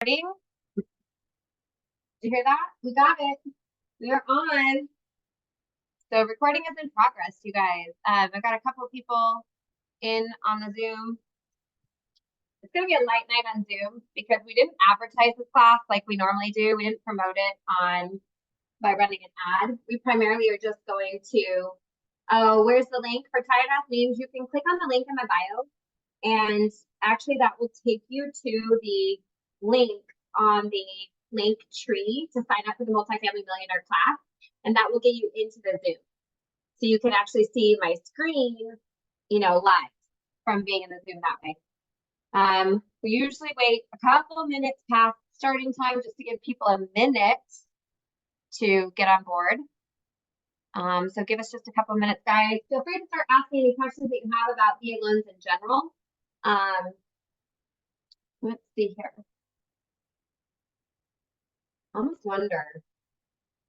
Did you hear that? We got it. We are on. So recording is in progress, you guys. I've got a couple of people in on the Zoom. It's going to be a light night on Zoom because we didn't advertise this class like we normally do. We didn't promote it by running an ad. We primarily are just going to, where's the link for Tired Ass Memes? You can click on the link in my bio, and actually that will take you to the link on the link tree to sign up for the Multi-Family Millionaire Class, and that will get you into the Zoom. So you can actually see my screen, live from being in the Zoom that way. We usually wait a couple of minutes past starting time just to give people a minute to get on board. So give us just a couple of minutes, guys. Feel free to start asking any questions that you have about VA loans in general. Let's see here. I almost wonder.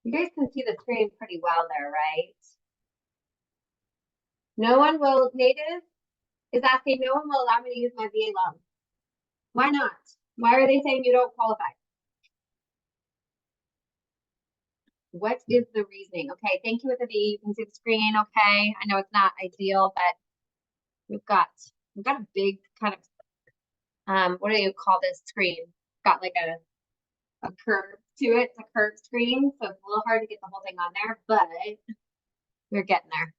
You guys can see the screen pretty well there, right? Native is asking, no one will allow me to use my VA loan. Why not? Why are they saying you don't qualify? What is the reasoning? Okay, thank you with the V. You can see the screen, okay. I know it's not ideal, but we've got a big kind of, what do you call this screen? Got like a curve to it. It's a curved screen, so it's a little hard to get the whole thing on there, but we're getting there.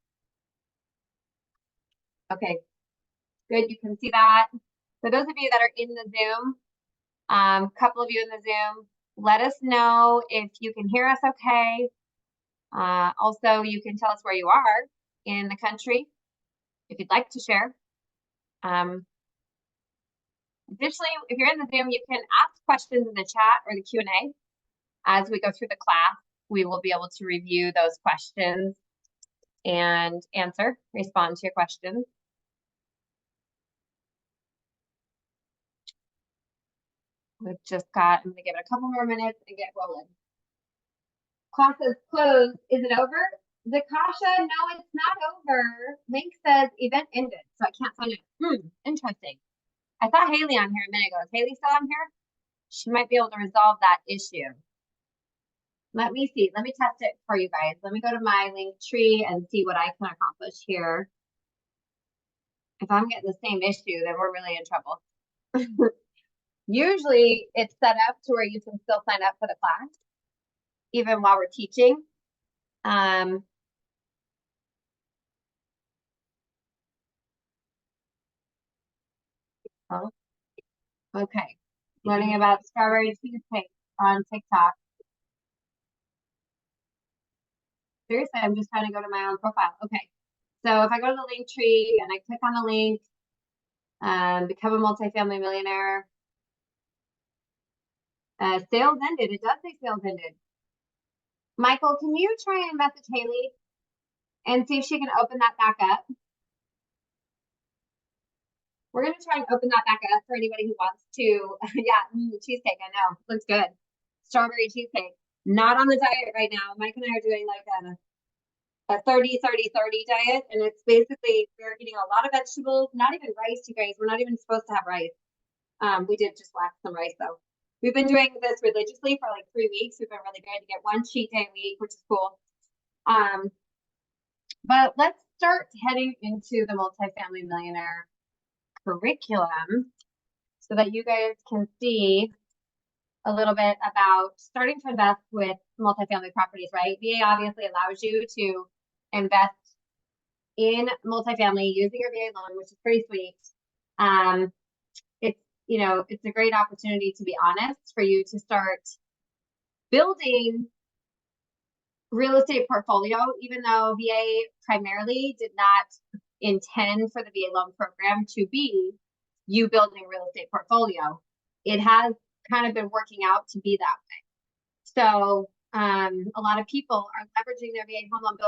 Okay, good, you can see that. For those of you that are in the Zoom, a couple of you in the Zoom, let us know if you can hear us okay. Also, you can tell us where you are in the country if you'd like to share. Additionally, if you're in the Zoom, you can ask questions in the chat or the Q&A. As we go through the class, we will be able to review those questions and respond to your questions. I'm gonna give it a couple more minutes and get rolling. Class is closed. Is it over? Zakasha, no, it's not over. Link says event ended, so I can't sign it. Interesting. I saw Haley on here a minute ago. Is Haley still on here? She might be able to resolve that issue. Let me see. Let me test it for you guys. Let me go to my link tree and see what I can accomplish here. If I'm getting the same issue, then we're really in trouble. Usually it's set up to where you can still sign up for the class, even while we're teaching. Oh, okay. Learning about strawberry cheesecake on TikTok. Seriously, I'm just trying to go to my own profile. Okay. So if I go to the link tree and I click on the link, become a multifamily millionaire. Sales ended. It does say sales ended. Michael, can you try and message Haley and see if she can open that back up? We're going to try and open that back up for anybody who wants to. Yeah, cheesecake, I know. Looks good. Strawberry cheesecake. Not on the diet right now. Mike and I are doing like a 30-30-30 diet, and it's basically we're eating a lot of vegetables, not even rice, you guys. We're not even supposed to have rice. We did just whack some rice though. We've been doing this religiously for like 3 weeks. We've been really good to get one cheat day a week, which is cool. But let's start heading into the Multifamily Millionaire curriculum so that you guys can see a little bit about starting to invest with multifamily properties, right? VA obviously allows you to invest in multifamily using your VA loan, which is pretty sweet. It's a great opportunity, to be honest, for you to start building real estate portfolio, even though VA primarily did not intend for the VA loan program to be you building a real estate portfolio. It has kind of been working out to be that way. So a lot of people are leveraging their VA home loan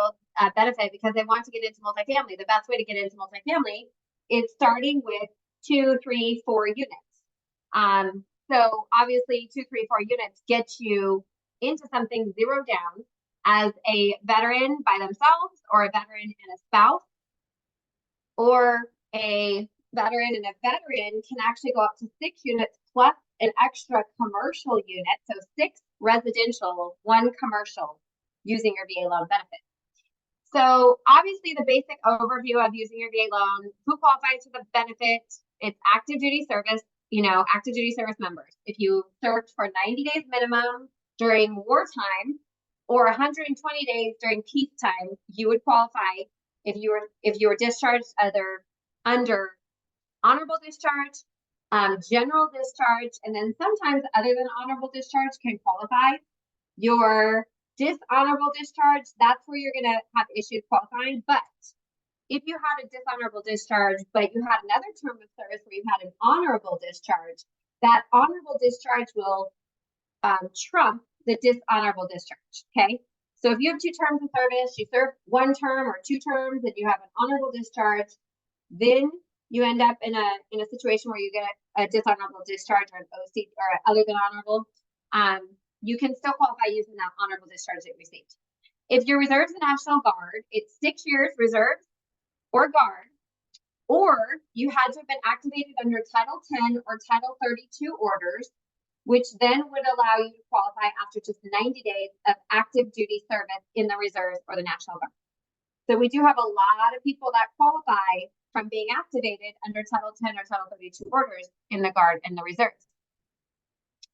benefit because they want to get into multifamily. The best way to get into multifamily is starting with 2, 3, 4 units. So obviously 2, 3, 4 units get you into something zero down as a veteran by themselves, or a veteran and a spouse, or a veteran and a veteran can actually go up to 6 units plus an extra commercial unit, so 6 residential, 1 commercial, using your VA loan benefit. So obviously the basic overview of using your VA loan, who qualifies for the benefit, it's active duty service, active duty service members. If you served for 90 days minimum during wartime or 120 days during peacetime, you would qualify if you were discharged either under honorable discharge, general discharge, and then sometimes other than honorable discharge can qualify. Your dishonorable discharge, that's where you're going to have issues qualifying. But if you had a dishonorable discharge, but you had another term of service where you had an honorable discharge, that honorable discharge will trump the dishonorable discharge. Okay. So if you have 2 terms of service, you serve 1 term or 2 terms, and you have an honorable discharge, then you end up in a situation where you get a dishonorable discharge or an OC or other than honorable. You can still qualify using that honorable discharge that you received. If you're reserves the National Guard, it's 6 years reserves or guard, or you had to have been activated under Title 10 or Title 32 orders, which then would allow you to qualify after just 90 days of active duty service in the reserves or the National Guard. So we do have a lot of people that qualify from being activated under Title 10 or Title 32 orders in the Guard and the reserves.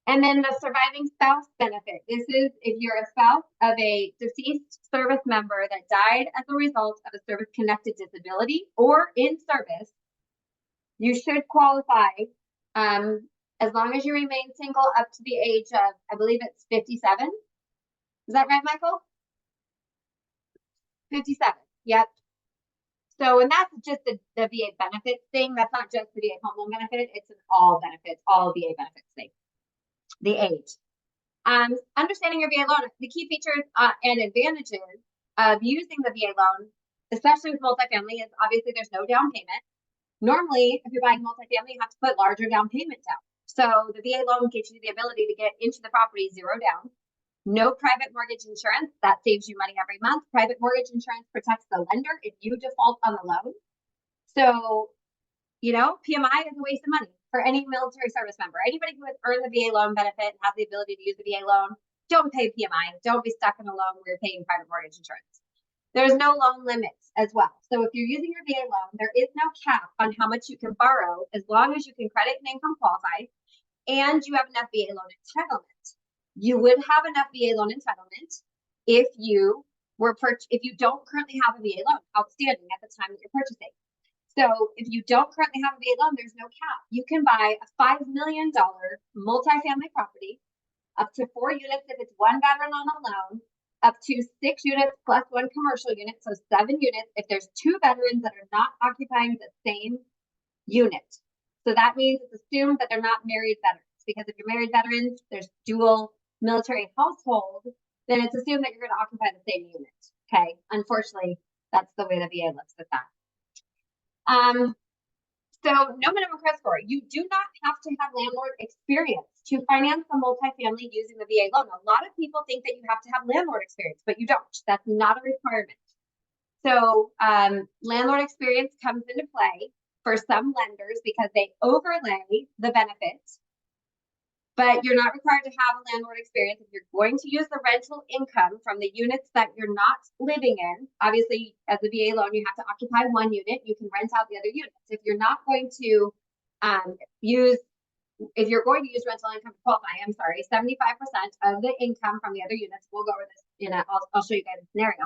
And then the surviving spouse benefit. This is if you're a spouse of a deceased service member that died as a result of a service-connected disability or in service, you should qualify as long as you remain single up to the age of, I believe it's 57. Is that right, Michael? 57, yep. So, and that's just the VA benefits thing. That's not just the VA home loan benefit. It's an all benefits, all VA benefits thing. The age. Understanding your VA loan, the key features and advantages of using the VA loan, especially with multifamily, is obviously there's no down payment. Normally, if you're buying multifamily, you have to put larger down payment down. So the VA loan gives you the ability to get into the property 0 down. No private mortgage insurance, that saves you money every month. Private mortgage insurance protects the lender if you default on the loan. So, PMI is a waste of money for any military service member. Anybody who has earned the VA loan benefit and has the ability to use the VA loan, don't pay PMI. Don't be stuck in a loan where you're paying private mortgage insurance. There's no loan limits as well. So if you're using your VA loan, there is no cap on how much you can borrow as long as you can credit and income qualify and you have enough VA loan entitlement. You would have enough VA loan entitlement if you don't currently have a VA loan outstanding at the time that you're purchasing. So if you don't currently have a VA loan, there's no cap. You can buy a $5 million multifamily property, up to 4 units if it's 1 veteran on a loan, up to 6 units plus 1 commercial unit, so 7 units if there's 2 veterans that are not occupying the same unit. So that means it's assumed that they're not married veterans, because if you're married veterans, there's dual military household, then it's assumed that you're going to occupy the same unit. Okay, unfortunately, that's the way the VA looks at that. So no minimum credit score. You do not have to have landlord experience to finance a multifamily using the VA loan. A lot of people think that you have to have landlord experience, but you don't. That's not a requirement. So landlord experience comes into play for some lenders because they overlay the benefits, but you're not required to have a landlord experience. If you're going to use the rental income from the units that you're not living in, obviously as a VA loan, you have to occupy 1 unit. You can rent out the other units. If you're not going to use rental income to qualify, 75% of the income from the other units, we'll go over this I'll show you guys a scenario.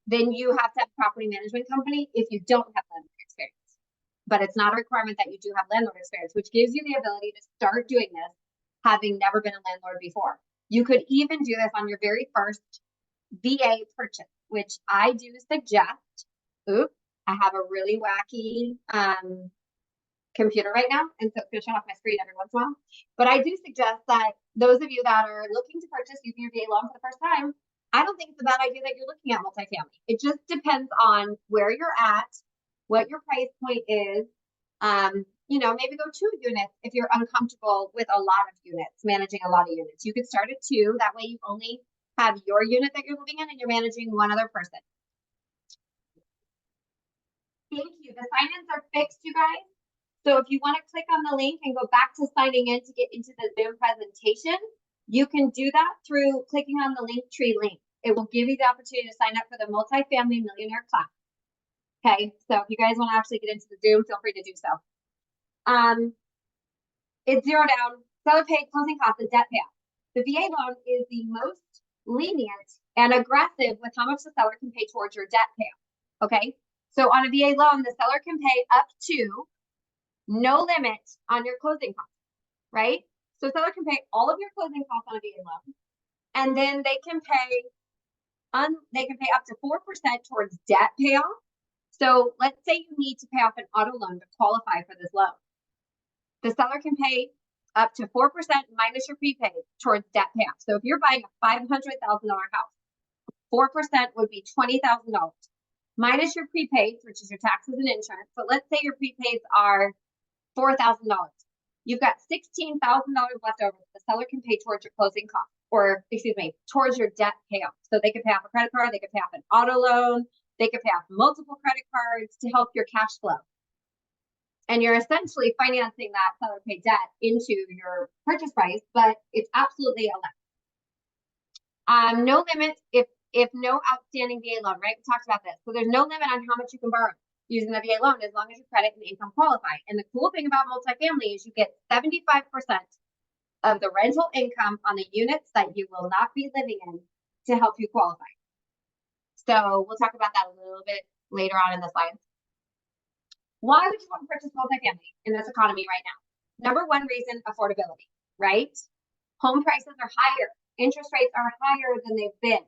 Then you have to have a property management company if you don't have landlord experience. But it's not a requirement that you do have landlord experience, which gives you the ability to start doing this having never been a landlord before. You could even do this on your very first VA purchase, which I do suggest. Oops, I have a really wacky computer right now, and so it's going to shut off my screen every once in a while. But I do suggest that those of you that are looking to purchase using your VA loan for the first time, I don't think it's a bad idea that you're looking at multifamily. It just depends on where you're at, what your price point is. Maybe go 2 units if you're uncomfortable with a lot of units, managing a lot of units. You could start at 2. That way you only have your unit that you're living in and you're managing 1 other person. Thank you. The sign-ins are fixed, you guys. So if you want to click on the link and go back to signing in to get into the Zoom presentation, you can do that through clicking on the Linktree link. It will give you the opportunity to sign up for the Multi-Family Millionaire Class. Okay, so if you guys want to actually get into the Zoom, feel free to do so. It's zero down, seller paid, closing costs, and debt payoff. The VA loan is the most lenient and aggressive with how much the seller can pay towards your debt payoff. Okay, so on a VA loan, the seller can pay up to no limit on your closing costs, right? So the seller can pay all of your closing costs on a VA loan, and then they can pay up to 4% towards debt payoff. So let's say you need to pay off an auto loan to qualify for this loan. The seller can pay up to 4% minus your prepaid towards debt payoff. So if you're buying a $500,000 house, 4% would be $20,000 minus your prepaids, which is your taxes and insurance. So let's say your prepaids are $4,000. You've got $16,000 left over that the seller can pay towards your closing costs, or excuse me, towards your debt payoff. So they could pay off a credit card, they could pay off an auto loan, they could pay off multiple credit cards to help your cash flow. And you're essentially financing that seller paid debt into your purchase price, but it's absolutely a limit. No limit if no outstanding VA loan, right? We talked about this. So there's no limit on how much you can borrow using the VA loan as long as your credit and income qualify. And the cool thing about multifamily is you get 75% of the rental income on the units that you will not be living in to help you qualify. So we'll talk about that a little bit later on in the slides. Why would you want to purchase multifamily in this economy right now? Number one reason, affordability, right? Home prices are higher. Interest rates are higher than they've been.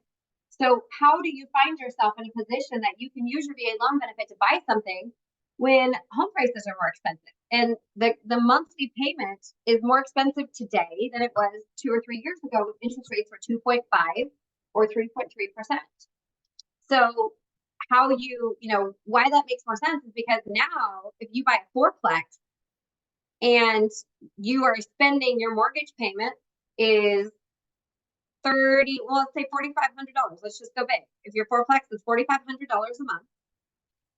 So how do you find yourself in a position that you can use your VA loan benefit to buy something when home prices are more expensive? And the monthly payment is more expensive today than it was 2 or 3 years ago when interest rates were 2.5 or 3.3%. So how why that makes more sense is because now if you buy a fourplex and you are spending, your mortgage payment is let's say $4,500. Let's just go big. If your fourplex is $4,500 a month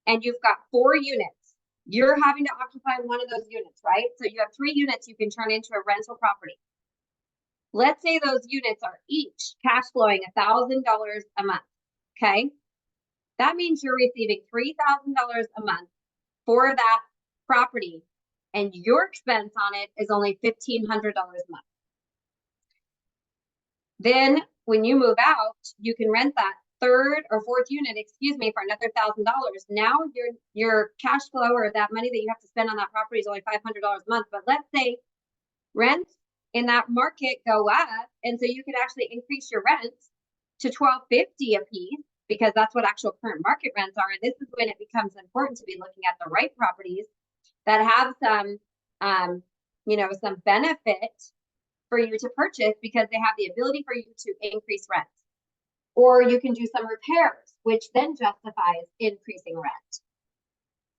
and you've got 4 units, you're having to occupy one of those units, right? So you have 3 units you can turn into a rental property. Let's say those units are each cash flowing $1,000 a month, okay? That means you're receiving $3,000 a month for that property, and your expense on it is only $1,500 a month. Then when you move out, you can rent that 3rd or 4th unit, for another $1,000. Now your cash flow, or that money that you have to spend on that property, is only $500 a month. But let's say rents in that market go up, and so you can actually increase your rents to $1,250 a piece, because that's what actual current market rents are. And this is when it becomes important to be looking at the right properties that have some, some benefit for you to purchase, because they have the ability for you to increase rents. Or you can do some repairs, which then justifies increasing rent.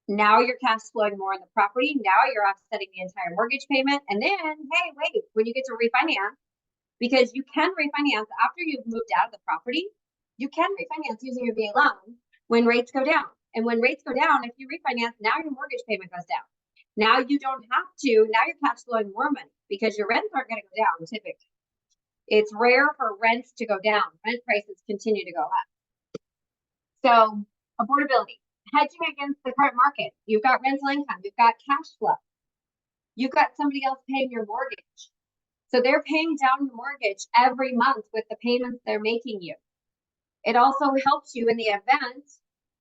Now you're cash flowing more in the property. Now you're offsetting the entire mortgage payment. And then, hey, wait, when you get to refinance, because you can refinance after you've moved out of the property, you can refinance using your VA loan when rates go down. And when rates go down, if you refinance, now your mortgage payment goes down. Now you don't have to, now you're cash flowing more money because your rents aren't going to go down typically. It's rare for rents to go down. Rent prices continue to go up. So affordability, hedging against the current market. You've got rental income, you've got cash flow. You've got somebody else paying your mortgage. So they're paying down your mortgage every month with the payments they're making you. It also helps you in the event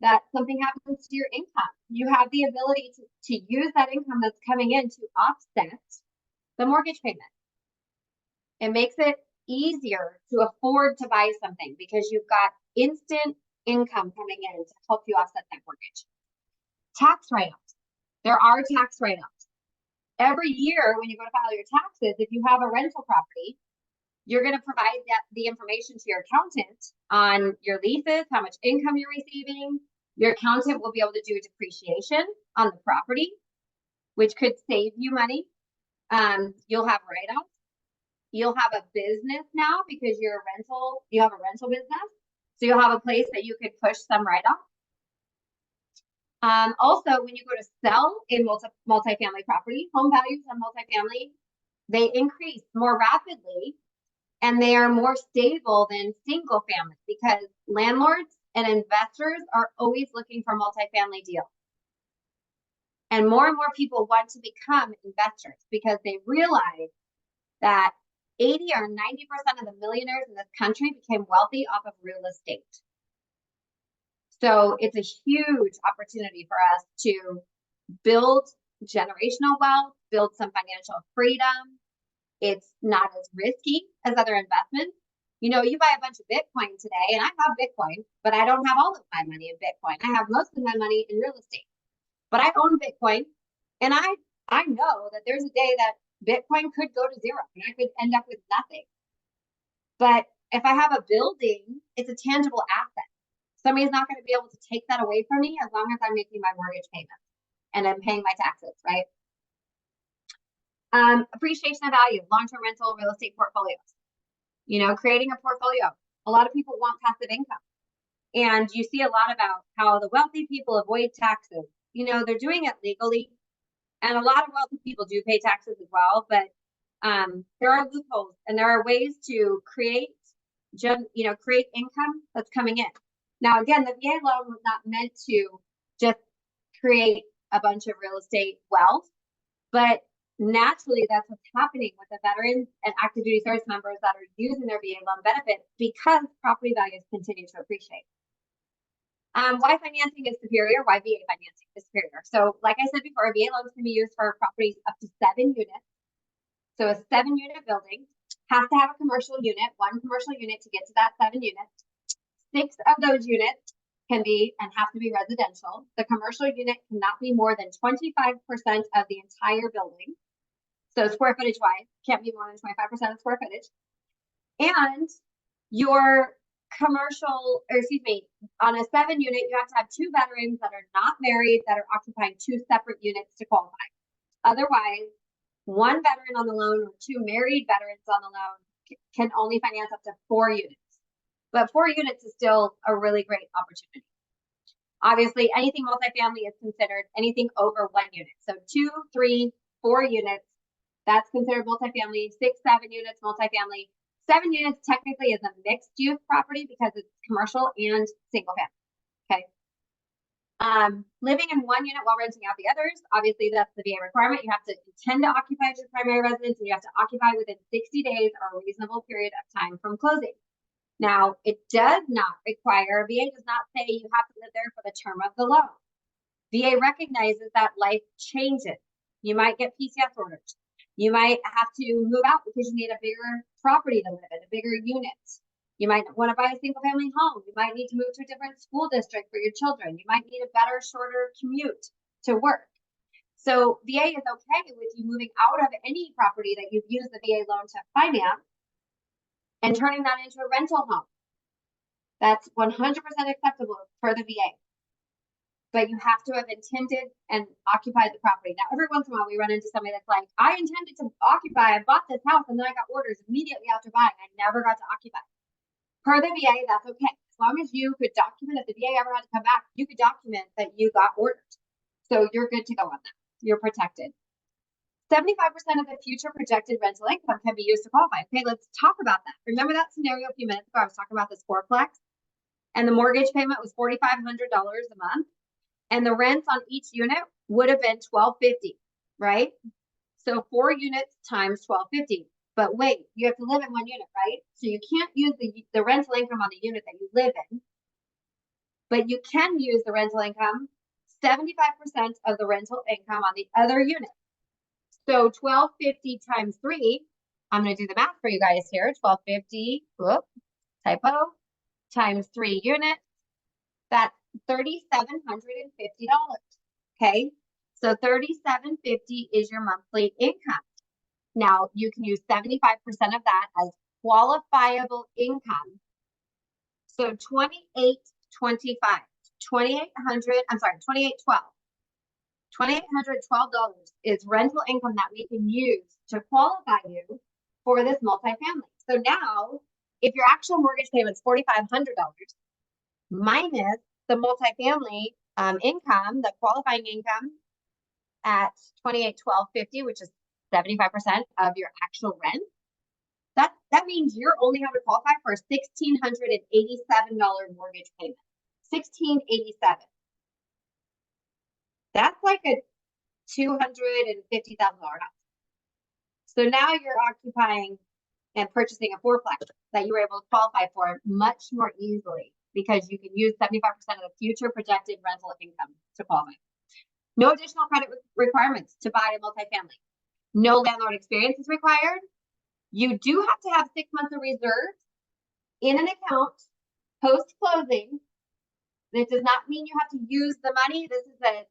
that something happens to your income. You have the ability to use that income that's coming in to offset the mortgage payment. It makes it easier to afford to buy something because you've got instant income coming in to help you offset that mortgage. Tax write-offs. There are tax write-offs. Every year when you go to file your taxes, if you have a rental property, you're going to provide the information to your accountant on your leases, how much income you're receiving. Your accountant will be able to do a depreciation on the property, which could save you money. You'll have write-offs. You'll have a business now because you have a rental business. So you'll have a place that you could push some write-off. Also, when you go to sell a multifamily property, home values on multifamily, they increase more rapidly and they are more stable than single family because landlords and investors are always looking for multifamily deals. And more people want to become investors because they realize that 80 or 90% of the millionaires in this country became wealthy off of real estate. So it's a huge opportunity for us to build generational wealth, build some financial freedom. It's not as risky as other investments. You know, you buy a bunch of Bitcoin today, and I have Bitcoin, but I don't have all of my money in Bitcoin. I have most of my money in real estate. But I own Bitcoin, and I know that there's a day that Bitcoin could go to zero, and I could end up with nothing. But if I have a building, it's a tangible asset. Somebody's not going to be able to take that away from me as long as I'm making my mortgage payment and I'm paying my taxes, right? Appreciation of value, long-term rental real estate portfolios. You know, creating a portfolio. A lot of people want passive income. And you see a lot about how the wealthy people avoid taxes. You know, they're doing it legally. And a lot of wealthy people do pay taxes as well. But there are loopholes and there are ways to create income that's coming in. Now, again, the VA loan was not meant to just create a bunch of real estate wealth, but naturally that's what's happening with the veterans and active duty service members that are using their VA loan benefit because property values continue to appreciate. Why financing is superior, why VA financing is superior. So like I said before, VA loans can be used for properties up to 7 units. So a 7-unit building has to have a commercial unit, 1 commercial unit to get to that 7 units. 6 of those units can be and have to be residential. The commercial unit cannot be more than 25% of the entire building. So square footage wise, can't be more than 25% of square footage. And your commercial, on a 7 unit, you have to have 2 veterans that are not married that are occupying 2 separate units to qualify. Otherwise, 1 veteran on the loan or 2 married veterans on the loan can only finance up to 4 units. But 4 units is still a really great opportunity. Obviously, anything multifamily is considered anything over 1 unit. So 2, 3, 4 units, that's considered multifamily. 6, 7 units, multifamily. 7 units technically is a mixed use property because it's commercial and single family. Okay. Living in 1 unit while renting out the others, obviously that's the VA requirement. You have to intend to occupy as your primary residence, and you have to occupy within 60 days or a reasonable period of time from closing. Now, it does not require, VA does not say you have to live there for the term of the loan. VA recognizes that life changes. You might get PCS orders. You might have to move out because you need a bigger property to live in, a bigger unit. You might want to buy a single family home. You might need to move to a different school district for your children. You might need a better, shorter commute to work. So VA is okay with you moving out of any property that you've used the VA loan to finance and turning that into a rental home. That's 100% acceptable for the VA. But you have to have intended and occupied the property. Now, every once in a while, we run into somebody that's like, I intended to occupy, I bought this house, and then I got orders immediately after buying. I never got to occupy. Per the VA, that's okay. As long as you could document, if the VA ever had to come back, you could document that you got orders. So you're good to go on that. You're protected. 75% of the future projected rental income can be used to qualify. Okay, let's talk about that. Remember that scenario a few minutes ago? I was talking about this fourplex, and the mortgage payment was $4,500 a month, and the rents on each unit would have been $1,250, right? So 4 units times $1,250. But wait, you have to live in 1 unit, right? So you can't use the rental income on the unit that you live in, but you can use the rental income, 75% of the rental income on the other unit. So 1,250 times 3, I'm going to do the math for you guys here. 1,250, whoop, typo, times 3 units, that's $3,750. Okay, so $3,750 is your monthly income. Now you can use 75% of that as qualifiable income. So $2,825, $2,812 is rental income that we can use to qualify you for this multifamily. So now, if your actual mortgage payment is $4,500 minus the multifamily income, the qualifying income at $28,1250, which is 75% of your actual rent. That means you're only having to qualify for a $1,687 mortgage payment. $1,687. That's like a $250,000 house. So now you're occupying and purchasing a fourplex that you were able to qualify for much more easily because you can use 75% of the future projected rental income to qualify. No additional credit requirements to buy a multifamily. No landlord experience is required. You do have to have 6 months of reserves in an account post-closing. This does not mean you have to use the money.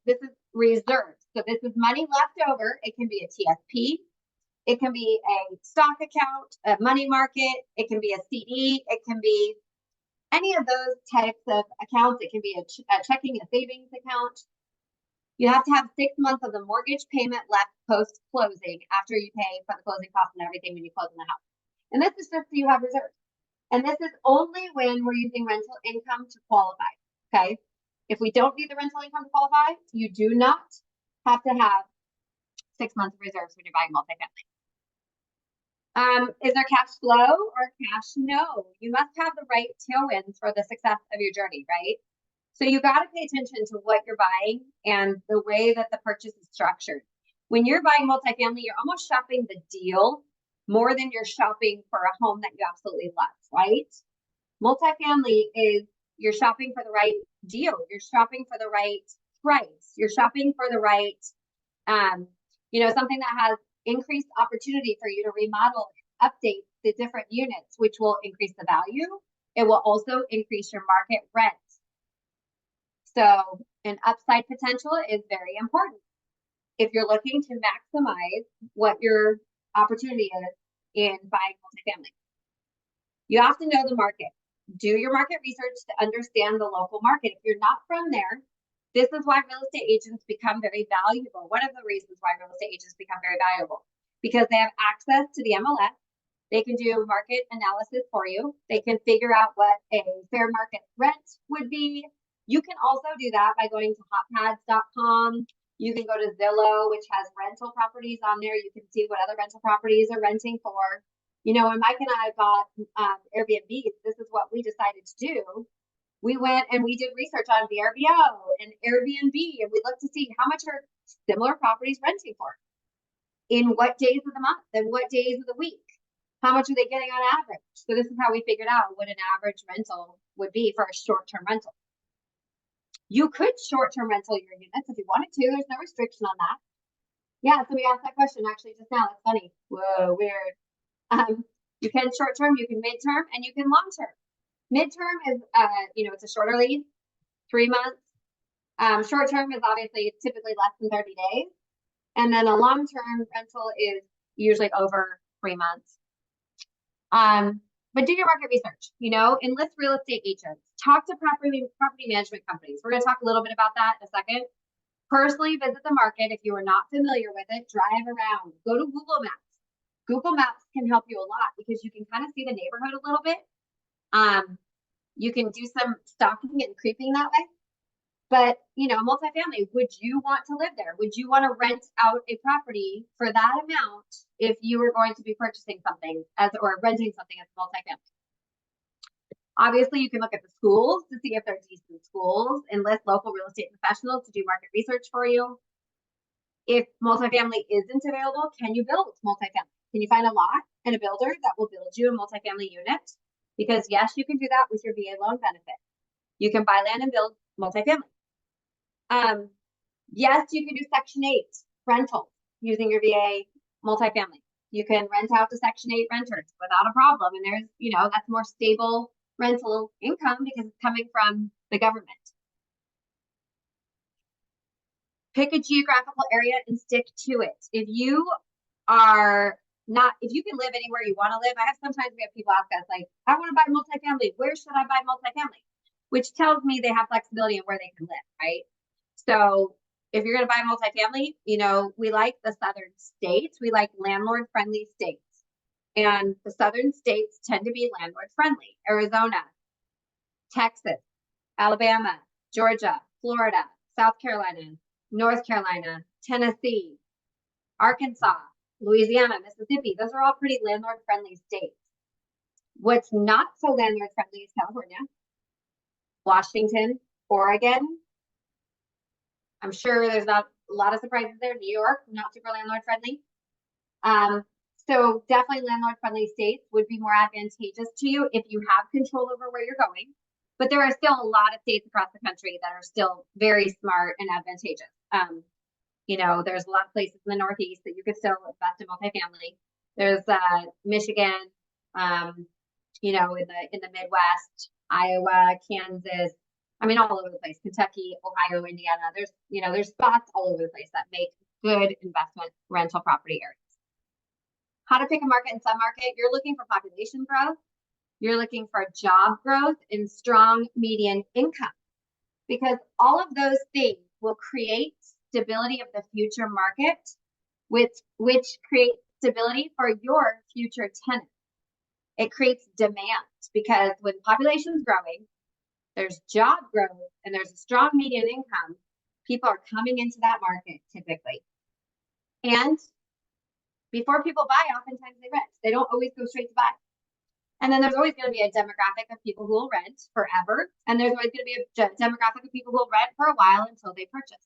This is reserves. So this is money left over. It can be a TSP. It can be a stock account, a money market. It can be a CD. It can be any of those types of accounts. It can be a checking, a savings account. You have to have 6 months of the mortgage payment left post-closing after you pay for the closing costs and everything when you close on the house. And this is just so you have reserves. And this is only when we're using rental income to qualify, okay? If we don't need the rental income to qualify, you do not have to have 6 months of reserves when you're buying multifamily. Is there cash flow or cash? No. You must have the right tailwinds for the success of your journey, right? So you got to pay attention to what you're buying and the way that the purchase is structured. When you're buying multifamily, you're almost shopping the deal more than you're shopping for a home that you absolutely love, right? Multifamily is you're shopping for the right deal. You're shopping for the right price. You're shopping for the right, something that has increased opportunity for you to remodel, update the different units, which will increase the value. It will also increase your market rent. So an upside potential is very important. If you're looking to maximize what your opportunity is in buying multifamily, you have to know the market. Do your market research to understand the local market. If you're not from there, this is why real estate agents become very valuable. One of the reasons why real estate agents become very valuable, because they have access to the MLS. They can do market analysis for you. They can figure out what a fair market rent would be. You can also do that by going to hotpads.com. You can go to Zillow, which has rental properties on there. You can see what other rental properties are renting for. When Mike and I got Airbnbs, this is what we decided to do. We went and we did research on VRBO and Airbnb, and we looked to see how much are similar properties renting for, in what days of the month and what days of the week. How much are they getting on average? So this is how we figured out what an average rental would be for a short-term rental. You could short-term rental your units if you wanted to. There's no restriction on that. Yeah, so we asked that question actually just now. That's funny. Whoa, weird. You can short-term, you can mid-term, and you can long-term. Mid-term is, it's a shorter lease, 3 months. Short-term is obviously typically less than 30 days. And then a long-term rental is usually over 3 months. But do your market research, enlist real estate agents, talk to property management companies. We're going to talk a little bit about that in a second. Personally visit the market. If you are not familiar with it, drive around, go to Google Maps. Google Maps can help you a lot because you can kind of see the neighborhood a little bit. You can do some stalking and creeping that way. But, multifamily, would you want to live there? Would you want to rent out a property for that amount if you were going to be purchasing something or renting something as a multifamily? Obviously, you can look at the schools to see if they're decent schools, enlist local real estate professionals to do market research for you. If multifamily isn't available, can you build multifamily? Can you find a lot and a builder that will build you a multifamily unit? Because yes, you can do that with your VA loan benefit. You can buy land and build multifamily. Yes, you can do Section 8 rentals using your VA multifamily. You can rent out to Section 8 renters without a problem. And there's, that's more stable rental income because it's coming from the government. Pick a geographical area and stick to it. If you can live anywhere you want to live, sometimes we have people ask us like, I want to buy multifamily. Where should I buy multifamily? Which tells me they have flexibility in where they can live, right? So if you're going to buy multifamily, we like the southern states. We like landlord-friendly states. And the southern states tend to be landlord-friendly. Arizona, Texas, Alabama, Georgia, Florida. South Carolina, North Carolina, Tennessee, Arkansas, Louisiana, Mississippi. Those are all pretty landlord-friendly states. What's not so landlord-friendly is California, Washington, Oregon. I'm sure there's not a lot of surprises there. New York, not super landlord-friendly. So definitely landlord-friendly states would be more advantageous to you if you have control over where you're going. But there are still a lot of states across the country that are still very smart and advantageous. You know, there's a lot of places in the Northeast that you could still invest in multifamily. There's Michigan, you know, in the Midwest, Iowa, Kansas. I mean, all over the place. Kentucky, Ohio, Indiana. There's spots all over the place that make good investment rental property areas. How to pick a market and submarket? You're looking for population growth. You're looking for job growth and strong median income, because all of those things will create stability of the future market, which creates stability for your future tenants. It creates demand, because when population is growing, there's job growth and there's a strong median income. People are coming into that market typically. And before people buy, oftentimes they rent. They don't always go straight to buy. And then there's always going to be a demographic of people who will rent forever. And there's always going to be a demographic of people who will rent for a while until they purchase.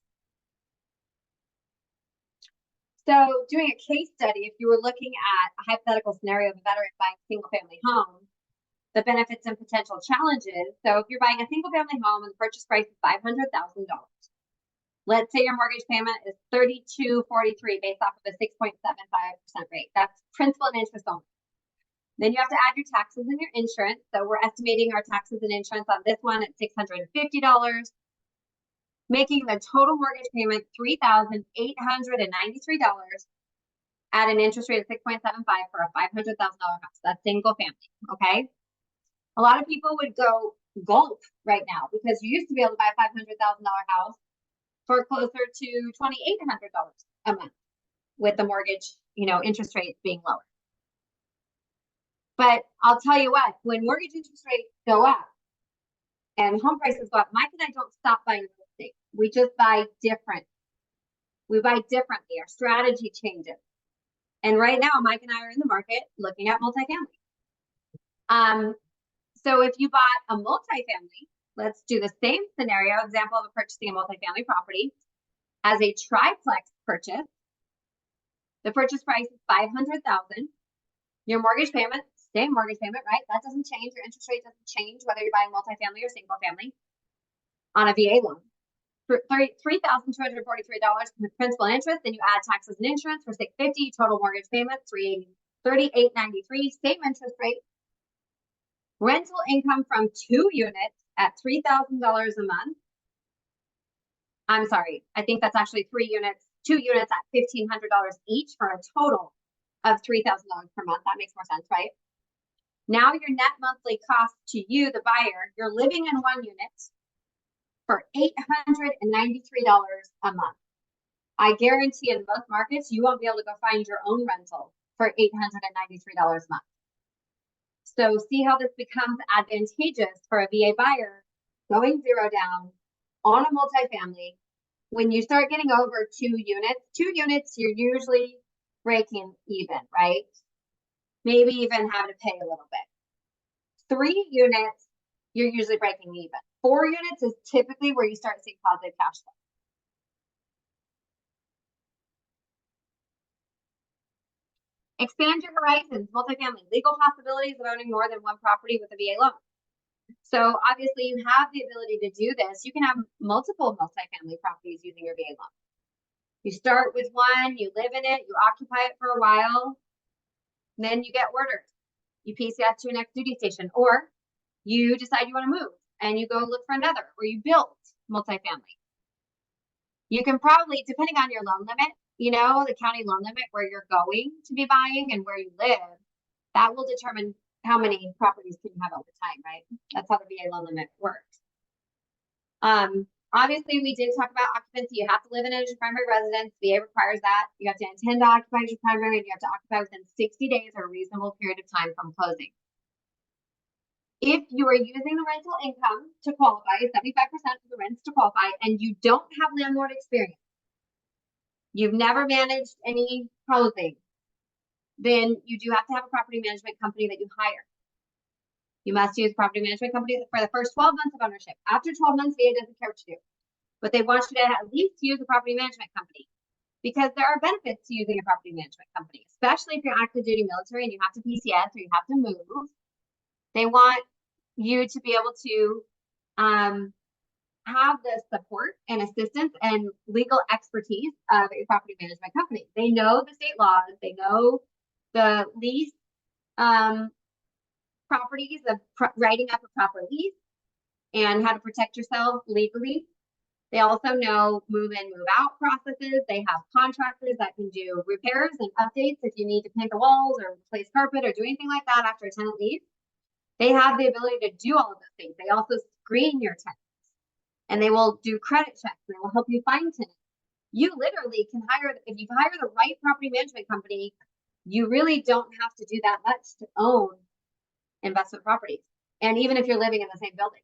So doing a case study, if you were looking at a hypothetical scenario of a veteran buying a single family home, the benefits and potential challenges. So if you're buying a single family home and the purchase price is $500,000, let's say your mortgage payment is $32.43 based off of a 6.75% rate. That's principal and interest only. Then you have to add your taxes and your insurance. So we're estimating our taxes and insurance on this one at $650, making the total mortgage payment $3,893 at an interest rate of 6.75 for a $500,000 house. That's single family, okay? A lot of people would go gulp right now because you used to be able to buy a $500,000 house for closer to $2,800 a month with the mortgage, interest rates being lower. But I'll tell you what, when mortgage interest rates go up and home prices go up, Mike and I don't stop buying real estate. We just buy different. We buy differently. Our strategy changes. And right now, Mike and I are in the market looking at multifamily. So if you bought a multifamily, let's do the same scenario, example of purchasing a multifamily property as a triplex purchase. The purchase price is $500,000. Your mortgage payment, same mortgage payment, right? That doesn't change. Your interest rate doesn't change whether you're buying multifamily or single family on a VA loan. For $3,243 with principal and interest, then you add taxes and insurance for $650, total mortgage payment $38.93, same interest rate. Rental income from 2 units at $3,000 a month. I'm sorry, I think that's actually 3 units, 2 units at $1,500 each for a total of $3,000 per month. That makes more sense, right? Now your net monthly cost to you, the buyer, you're living in 1 unit for $893 a month. I guarantee in most markets, you won't be able to go find your own rental for $893 a month. So see how this becomes advantageous for a VA buyer going 0 down on a multifamily. When you start getting over 2 units, you're usually breaking even, right? Maybe even having to pay a little bit. 3 units, you're usually breaking even. 4 units is typically where you start seeing positive cash flow. Expand your horizons, multifamily, legal possibilities of owning more than 1 property with a VA loan. So obviously you have the ability to do this. You can have multiple multifamily properties using your VA loan. You start with 1, you live in it, you occupy it for a while, then you get orders. You PCS to your next duty station, or you decide you want to move and you go look for another, or you build multifamily. You can probably, depending on your loan limit, the county loan limit where you're going to be buying and where you live, that will determine how many properties can you have over time, right? That's how the VA loan limit works. Obviously, we did talk about occupancy. You have to live in it as your primary residence. VA requires that. You have to intend to occupy as your primary, and you have to occupy within 60 days or a reasonable period of time from closing. If you are using the rental income to qualify, 75% of the rents to qualify, and you don't have landlord experience, you've never managed any housing, then you do have to have a property management company that you hire. You must use a property management company for the first 12 months of ownership. After 12 months, VA doesn't care what you do, but they want you to at least use a property management company because there are benefits to using a property management company, especially if you're active duty military and you have to PCS or you have to move. They want you to be able to have the support and assistance and legal expertise of a property management company. They know the state laws, they know the lease properties of writing up a proper lease and how to protect yourself legally. They also know move in, move out processes. They have contractors that can do repairs and updates if you need to paint the walls or replace carpet or do anything like that after a tenant leaves. They have the ability to do all of those things. They also screen your tenants and they will do credit checks and they will help you find tenants. You literally can hire, if you hire the right property management company, you really don't have to do that much to own investment properties. And even if you're living in the same building,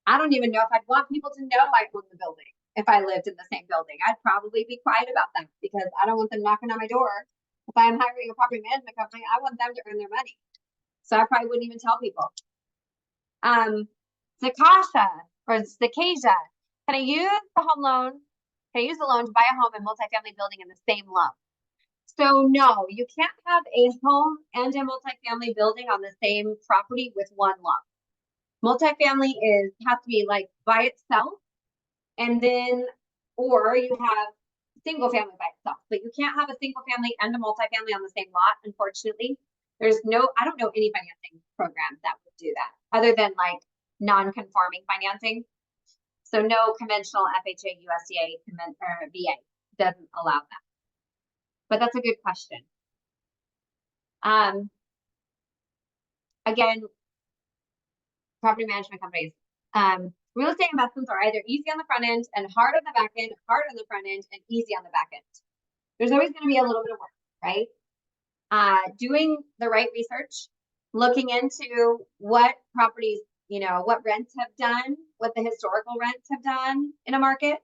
I don't even know if I'd want people to know I own the building. If I lived in the same building, I'd probably be quiet about that because I don't want them knocking on my door. If I'm hiring a property management company, I want them to earn their money. So I probably wouldn't even tell people. Zakasha or Zakasia, can I use the home loan? Can I use the loan to buy a home and multifamily building in the same loan? So no, you can't have a home and a multifamily building on the same property with one loan. Multifamily has to be like by itself, and then, or you have single family by itself, but you can't have a single family and a multifamily on the same lot. Unfortunately, I don't know any financing program that would do that other than like non-conforming financing. So no conventional FHA, USDA, or VA doesn't allow that. But that's a good question. Again, property management companies. Real estate investments are either easy on the front end and hard on the back end, hard on the front end and easy on the back end. There's always going to be a little bit of work, right? Doing the right research, looking into what properties, what rents have done, what the historical rents have done in a market.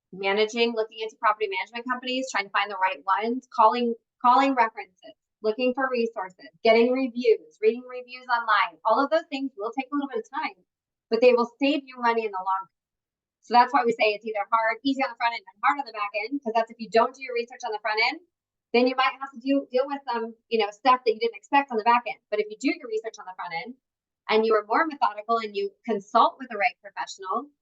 Managing, looking into property management companies, trying to find the right ones, calling references, looking for resources, getting reviews, reading reviews online. All of those things will take a little bit of time, but they will save you money in the long run. So that's why we say it's either easy on the front end and hard on the back end, because that's if you don't do your research on the front end, then you might have to deal with some, stuff that you didn't expect on the back end. But if you do your research on the front end and you are more methodical and you consult with the right professional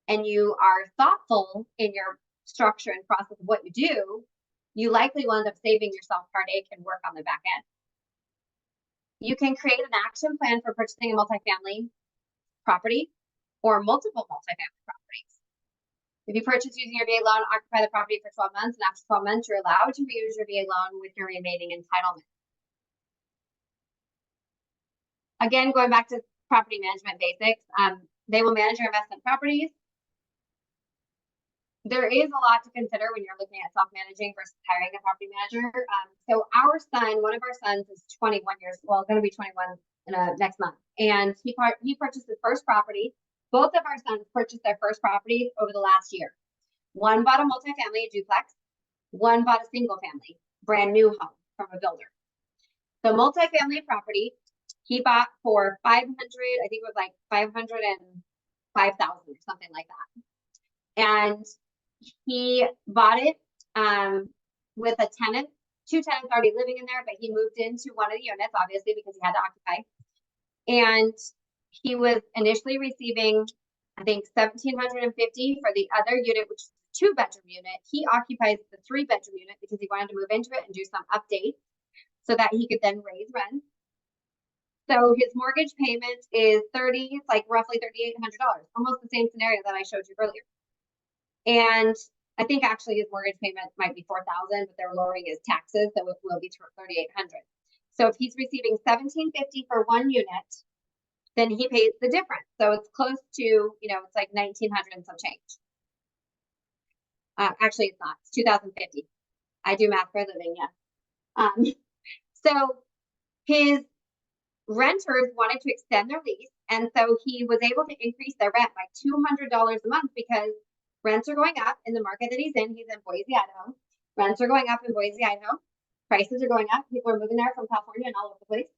and you are thoughtful in your structure and process of what you do, you likely will end up saving yourself heartache and work on the back end. You can create an action plan for purchasing a multifamily property or multiple multifamily properties. If you purchase using your VA loan, occupy the property for 12 months, and after 12 months, you're allowed to reuse your VA loan with your remaining entitlement. Again, going back to property management basics, they will manage your investment properties. There is a lot to consider when you're looking at self-managing versus hiring a property manager. So one of our sons is 21 years, well, going to be 21 next month. And he purchased his first property. Both of our sons purchased their first properties over the last year. One bought a multifamily, a duplex. One bought a single family, brand new home from a builder. The multifamily property he bought for $500, I think it was like $505,000 or something like that. And he bought it with a tenant, 2 tenants already living in there, but he moved into one of the units, obviously, because he had to occupy. And he was initially receiving, I think, $1,750 for the other unit, which is a 2-bedroom unit. He occupies the 3-bedroom unit because he wanted to move into it and do some updates so that he could then raise rent. So his mortgage payment is it's like roughly $3,800, almost the same scenario that I showed you earlier. And I think actually his mortgage payment might be $4,000, but they're lowering his taxes, so it will be $3,800. So if he's receiving $1,750 for one unit, then he pays the difference. So it's close to, it's like $1,900 and some change. Actually, it's not. It's $2,050. I do math for a living, yeah. So his renters wanted to extend their lease, and so he was able to increase their rent by $200 a month because rents are going up in the market that he's in. He's in Boise, Idaho. Rents are going up in Boise, Idaho. Prices are going up. People are moving there from California and all over the place.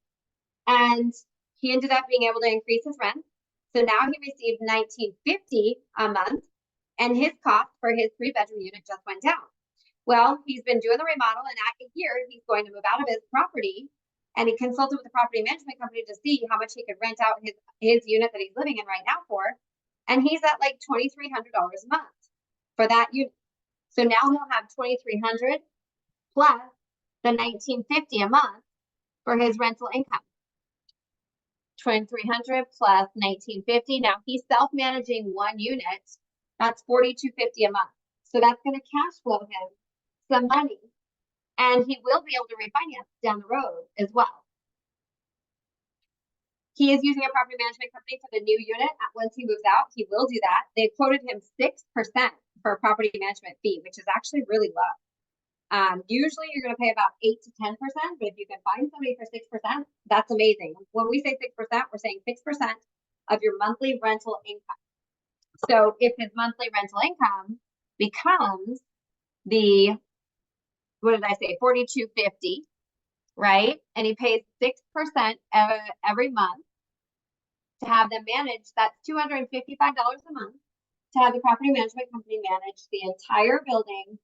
And he ended up being able to increase his rent. So now he received $19.50 a month, and his cost for his 3-bedroom unit just went down. Well, he's been doing the remodel, and at a year, he's going to move out of his property, and he consulted with the property management company to see how much he could rent out his unit that he's living in right now for, and he's at like $2,300 a month for that unit. So now he'll have $2,300 plus the $19.50 a month for his rental income. $2,300 plus $19.50. Now he's self-managing one unit. That's $4,250 a month. So that's going to cash flow him some money, and he will be able to refinance down the road as well. He is using a property management company for the new unit. Once he moves out, he will do that. They quoted him 6% for a property management fee, which is actually really low. Usually you're going to pay about 8 to 10%, but if you can find somebody for 6%, that's amazing. When we say 6%, we're saying 6% of your monthly rental income. So if his monthly rental income becomes the, what did I say, $4,250, right? And he pays 6% every month to have them manage, that's $255 a month to have the property management company manage the entire building,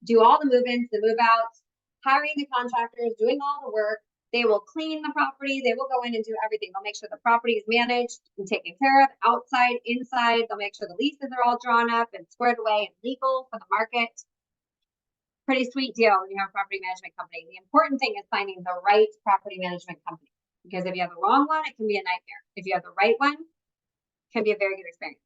do all the move-ins, the move-outs, hiring the contractors, doing all the work. They will clean the property. They will go in and do everything. They'll make sure the property is managed and taken care of, outside, inside. They'll make sure the leases are all drawn up and squared away and legal for the market. Pretty sweet deal when you have a property management company. The important thing is finding the right property management company, because if you have the wrong one, it can be a nightmare. If you have the right one, it can be a very good experience.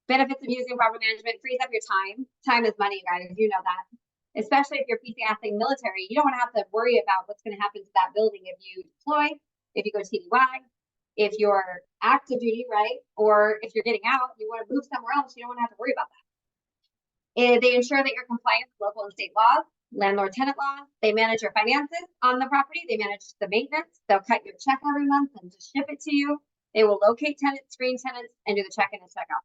Benefits of using property management: frees up your time. Time is money, guys. You know that. Especially if you're PCSing military, you don't want to have to worry about what's going to happen to that building if you deploy, if you go TDY, if you're active duty, right? Or if you're getting out, you want to move somewhere else, you don't want to have to worry about that. They ensure that you're compliant with local and state laws, landlord-tenant laws. They manage your finances on the property. They manage the maintenance. They'll cut your check every month and just ship it to you. They will locate tenants, screen tenants, and do the check-in and check-out.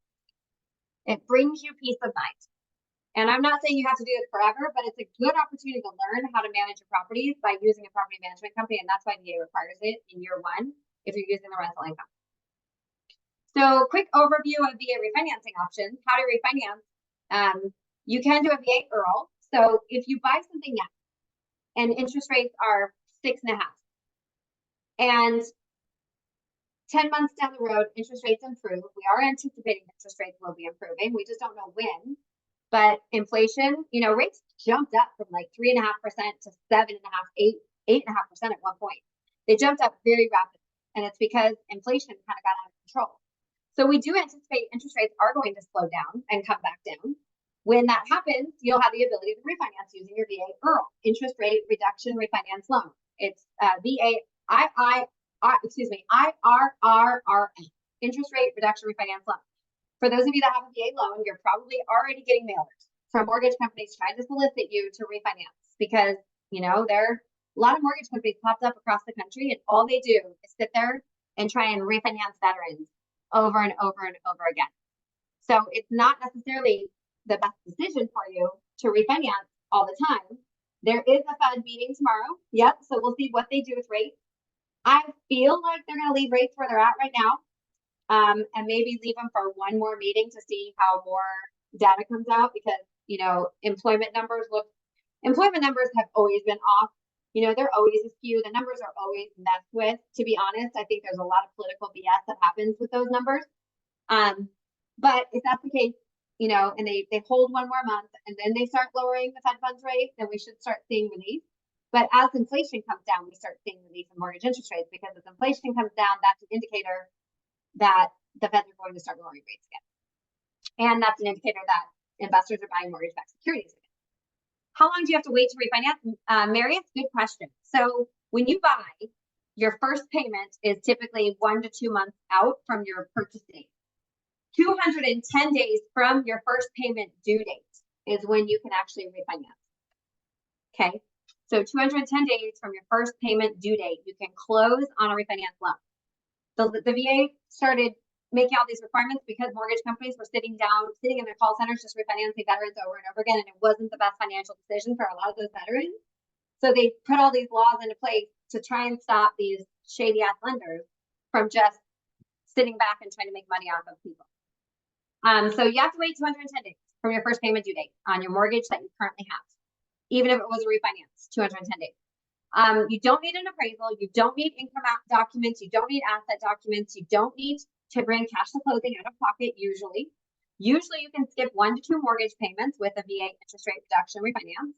It brings you peace of mind. And I'm not saying you have to do it forever, but it's a good opportunity to learn how to manage your properties by using a property management company. And that's why VA requires it in year one if you're using the rental income. So quick overview of VA refinancing options. How to refinance. You can do a VA IRRRL. So if you buy something now and interest rates are 6.5, and 10 months down the road, interest rates improve. We are anticipating interest rates will be improving. We just don't know when. But inflation, rates jumped up from like 3.5% to 7.5%, 8.5% at one point. They jumped up very rapidly, and it's because inflation kind of got out of control. So we do anticipate interest rates are going to slow down and come back down. When that happens, you'll have the ability to refinance using your VA IRRRL, interest rate reduction refinance loan. It's IRRRM, interest rate reduction refinance loan. For those of you that have a VA loan, you're probably already getting mailers from mortgage companies trying to solicit you to refinance, because there are a lot of mortgage companies popped up across the country, and all they do is sit there and try and refinance veterans over and over and over again. So it's not necessarily the best decision for you to refinance all the time. There is a Fed meeting tomorrow. Yep. So we'll see what they do with rates. I feel like they're going to leave rates where they're at right now, and maybe leave them for one more meeting to see how more data comes out, because, employment numbers have always been off. They're always askew. The numbers are always messed with. To be honest, I think there's a lot of political BS that happens with those numbers. But if that's the case, and they hold one more month and then they start lowering the Fed funds rate, then we should start seeing relief. But as inflation comes down, we start seeing relief in mortgage interest rates, because as inflation comes down, that's an indicator that the Feds are going to start lowering rates again. And that's an indicator that investors are buying mortgage-backed securities again. How long do you have to wait to refinance? Marius, good question. So when you buy, your first payment is typically 1 to 2 months out from your purchase date. 210 days from your first payment due date is when you can actually refinance. Okay. So 210 days from your first payment due date, you can close on a refinance loan. The VA started making all these requirements because mortgage companies were sitting in their call centers, just refinancing veterans over and over again, and it wasn't the best financial decision for a lot of those veterans. So they put all these laws into place to try and stop these shady ass lenders from just sitting back and trying to make money off of people. So you have to wait 210 days from your first payment due date on your mortgage that you currently have, even if it was a refinance, 210 days. You don't need an appraisal. You don't need income documents. You don't need asset documents. You don't need to bring cash to closing out of pocket usually. Usually you can skip 1 to 2 mortgage payments with a VA interest rate reduction refinance.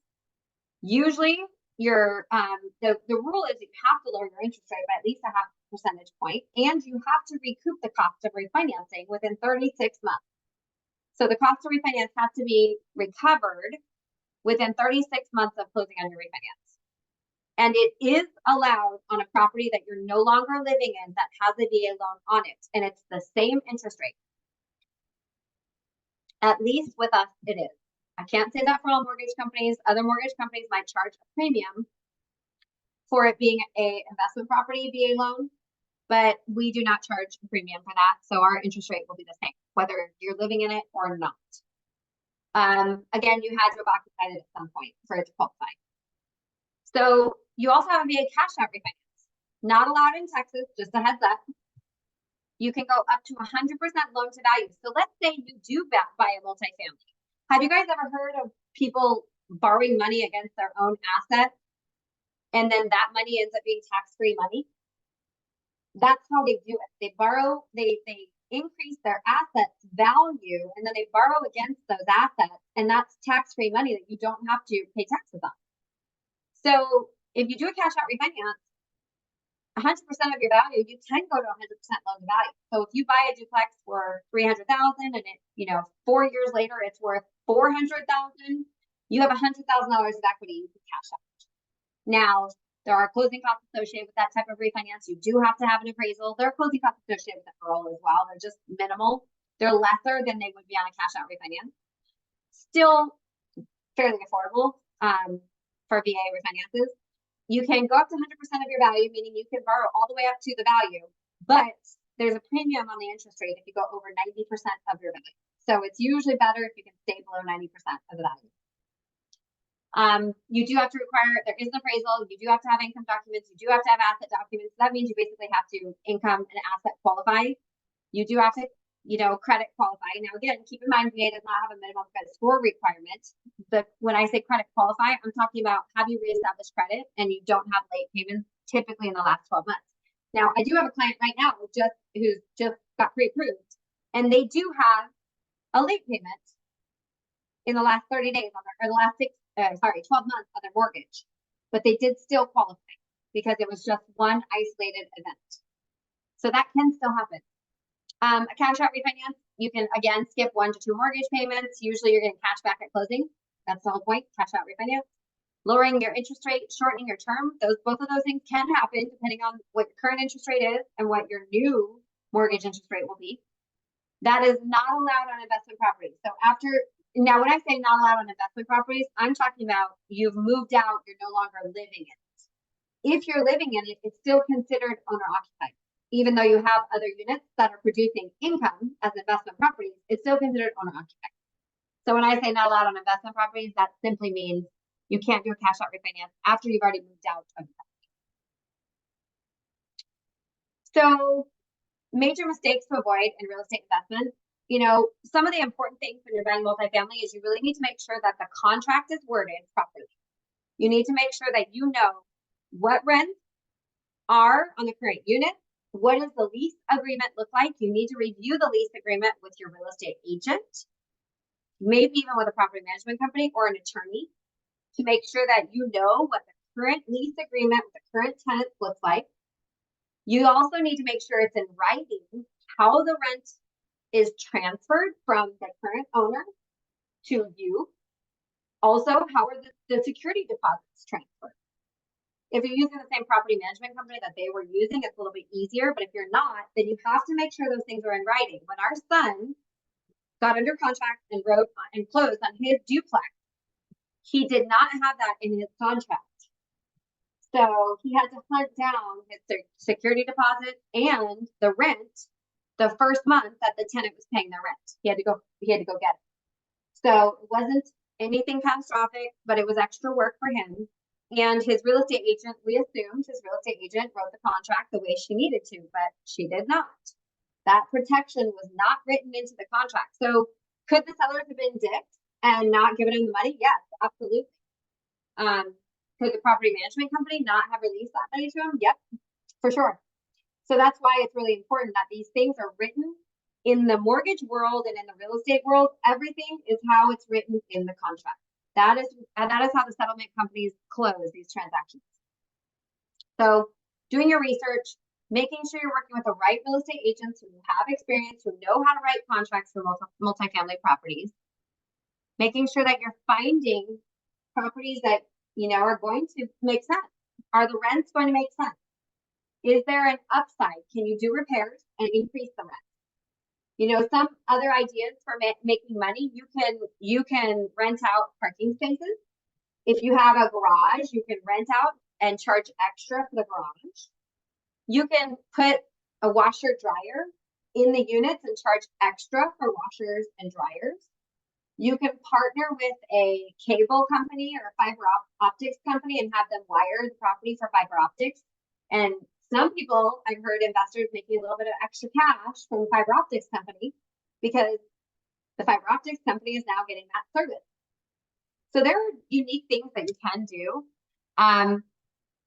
Usually the rule is you have to lower your interest rate by at least a 0.5 percentage point, and you have to recoup the cost of refinancing within 36 months. So the cost of refinance has to be recovered within 36 months of closing on your refinance. And it is allowed on a property that you're no longer living in that has a VA loan on it, and it's the same interest rate. At least with us, it is. I can't say that for all mortgage companies. Other mortgage companies might charge a premium for it being a investment property VA loan, but we do not charge a premium for that. So our interest rate will be the same, whether you're living in it or not. Again, you had to have occupied it at some point for it to qualify. So you also have a VA cash out refinance. Not allowed in Texas, just a heads up. You can go up to 100% loan to value. So let's say you do buy a multifamily. Have you guys ever heard of people borrowing money against their own assets, and then that money ends up being tax-free money? That's how they do it. They borrow, they increase their assets value, and then they borrow against those assets, and that's tax-free money that you don't have to pay taxes on. So if you do a cash out refinance, 100% of your value, you can go to 100% loan to value. So if you buy a duplex for $300,000 and it, 4 years later it's worth $400,000, you have $100,000 of equity you can cash out. Now, there are closing costs associated with that type of refinance. You do have to have an appraisal. There are closing costs associated with the deferral as well. They're just minimal. They're lesser than they would be on a cash out refinance. Still fairly affordable for VA refinances. You can go up to 100% of your value, meaning you can borrow all the way up to the value, but there's a premium on the interest rate if you go over 90% of your value. So it's usually better if you can stay below 90% of the value. You do have to require, there is an appraisal, you do have to have income documents, you do have to have asset documents. That means you basically have to income and asset qualify. You do have to, credit qualify. Now, again, keep in mind, VA does not have a minimum credit score requirement. But when I say credit qualify, I'm talking about have you reestablished credit and you don't have late payments typically in the last 12 months. Now, I do have a client right now who's just got pre-approved, and they do have a late payment in the last 30 days or the last 12 months on their mortgage, but they did still qualify because it was just one isolated event. So that can still happen. A cash out refinance, you can again skip 1 to 2 mortgage payments. Usually you're getting cash back at closing. That's the whole point, cash out refinance. Lowering your interest rate, shortening your term. Both of those things can happen depending on what your current interest rate is and what your new mortgage interest rate will be. That is not allowed on investment properties. So now when I say not allowed on investment properties, I'm talking about you've moved out, you're no longer living in it. If you're living in it, it's still considered owner occupied. Even though you have other units that are producing income as investment properties, it's still considered owner occupied. So when I say not allowed on investment properties, that simply means you can't do a cash out refinance after you've already moved out of the property. So major mistakes to avoid in real estate investment. Some of the important things when you're buying multifamily is you really need to make sure that the contract is worded properly. You need to make sure that you know what rents are on the current unit. What does the lease agreement look like? You need to review the lease agreement with your real estate agent, maybe even with a property management company or an attorney, to make sure that you know what the current lease agreement with the current tenants looks like. You also need to make sure it's in writing how the rent is transferred from the current owner to you. Also, how are the security deposits transferred? If you're using the same property management company that they were using, it's a little bit easier. But if you're not, then you have to make sure those things are in writing. When our son got under contract and wrote and closed on his duplex, he did not have that in his contract. So he had to hunt down his security deposit and the rent the first month that the tenant was paying their rent. He had to go get it. So it wasn't anything catastrophic, but it was extra work for him. And his real estate agent, we assumed his real estate agent wrote the contract the way she needed to, but she did not. That protection was not written into the contract. So could the sellers have been dicked and not given him the money? Yes, absolutely. Could the property management company not have released that money to him? Yep, for sure. So that's why it's really important that these things are written in the mortgage world and in the real estate world. Everything is how it's written in the contract. That is how the settlement companies close these transactions. So doing your research, making sure you're working with the right real estate agents who have experience, who know how to write contracts for multifamily properties, making sure that you're finding properties that are going to make sense. Are the rents going to make sense? Is there an upside? Can you do repairs and increase the rent? Some other ideas for making money, you can rent out parking spaces. If you have a garage, you can rent out and charge extra for the garage. You can put a washer dryer in the units and charge extra for washers and dryers. You can partner with a cable company or a fiber optics company and have them wire the property for fiber optics. And some people, I've heard investors making a little bit of extra cash from the fiber optics company because the fiber optics company is now getting that service. So there are unique things that you can do.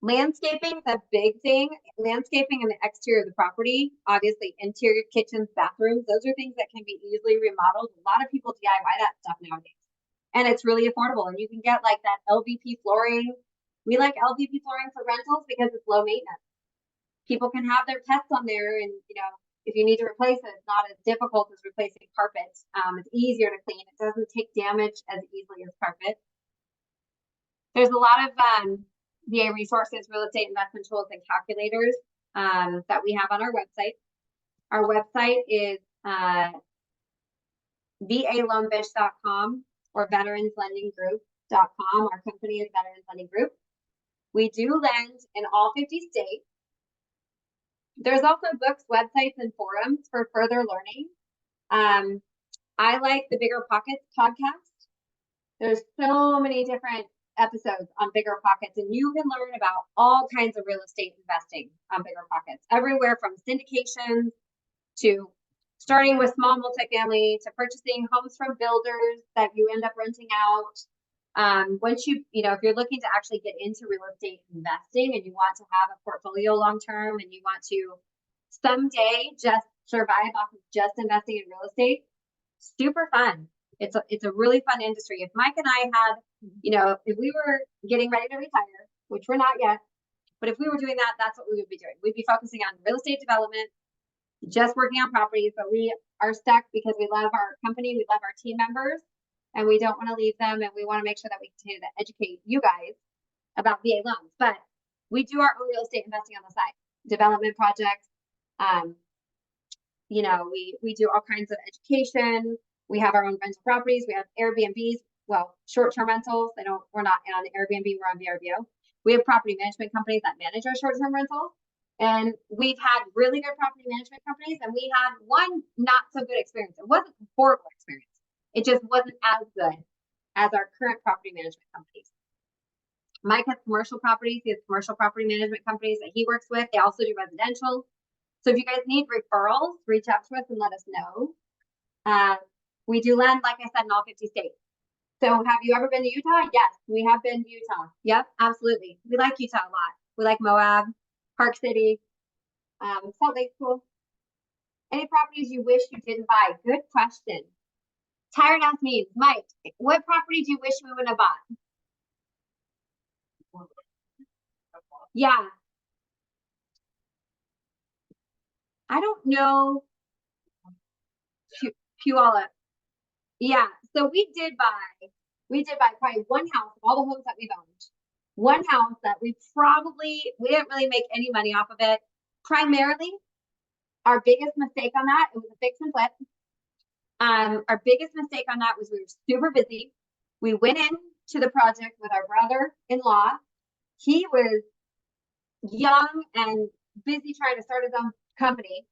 Landscaping is a big thing. Landscaping in the exterior of the property, obviously interior kitchens, bathrooms, those are things that can be easily remodeled. A lot of people DIY that stuff nowadays. And it's really affordable. And you can get like that LVP flooring. We like LVP flooring for rentals because it's low maintenance. People can have their pets on there and, if you need to replace it, it's not as difficult as replacing carpet. It's easier to clean. It doesn't take damage as easily as carpet. There's a lot of VA resources, real estate investment tools, and calculators that we have on our website. Our website is VALoanBish.com or veteranslendinggroup.com. Our company is Veterans Lending Group. We do lend in all 50 states. There's also books, websites, and forums for further learning. I like the Bigger Pockets podcast. There's so many different episodes on Bigger Pockets, and you can learn about all kinds of real estate investing on Bigger Pockets, everywhere from syndications to starting with small multifamily to purchasing homes from builders that you end up renting out. Once if you're looking to actually get into real estate investing and you want to have a portfolio long term and you want to someday just survive off of just investing in real estate, super fun. It's a really fun industry. If Mike and I had, if we were getting ready to retire, which we're not yet, but if we were doing that, that's what we would be doing. We'd be focusing on real estate development, just working on properties, but we are stuck because we love our company, we love our team members, and we don't want to leave them, and we want to make sure that we continue to educate you guys about VA loans. But we do our own real estate investing on the side, development projects. We do all kinds of education. We have our own rental properties. We have Airbnbs, short-term rentals. We're not on Airbnb, we're on VRBO. We have property management companies that manage our short-term rentals. And we've had really good property management companies, and we had one not so good experience. It wasn't a horrible experience. It just wasn't as good as our current property management companies. Mike has commercial properties. He has commercial property management companies that he works with. They also do residential. So if you guys need referrals, reach out to us and let us know. We do lend, like I said, in all 50 states. So have you ever been to Utah? Yes, we have been to Utah. Yep, absolutely. We like Utah a lot. We like Moab, Park City, Salt Lake School. Any properties you wish you didn't buy? Good question. Tired ass means, Mike, what property do you wish we would have bought? Yeah. I don't know. Puyallup. Yeah. So we did buy probably one house of all the homes that we've owned. One house that we didn't really make any money off of it. Primarily, our biggest mistake on that, it was a fix and flip. Our biggest mistake on that was we were super busy. We went into the project with our brother-in-law. He was young and busy trying to start his own company.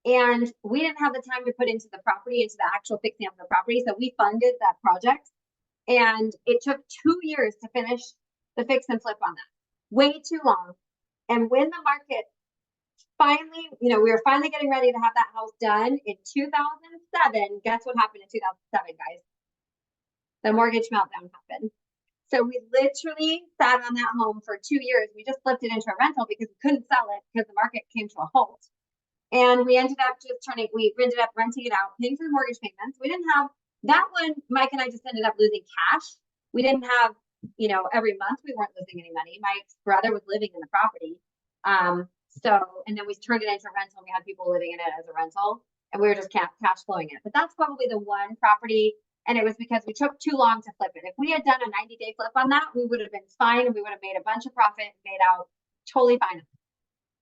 And we didn't have the time to put into the property, into the actual fixing of the property. So we funded that project. And it took 2 years to finish the fix and flip on that. Way too long. And when the market finally, we were finally getting ready to have that house done in 2007. Guess what happened in 2007, guys? The mortgage meltdown happened. So we literally sat on that home for 2 years. We just flipped it into a rental because we couldn't sell it because the market came to a halt. And we ended up renting it out, paying for the mortgage payments. We didn't have that one. Mike and I just ended up losing cash. We didn't have, every month we weren't losing any money. My brother was living in the property. And then we turned it into a rental. We had people living in it as a rental and we were just cash flowing it. But that's probably the one property. And it was because we took too long to flip it. If we had done a 90-day flip on that, we would have been fine and we would have made a bunch of profit and made out totally fine.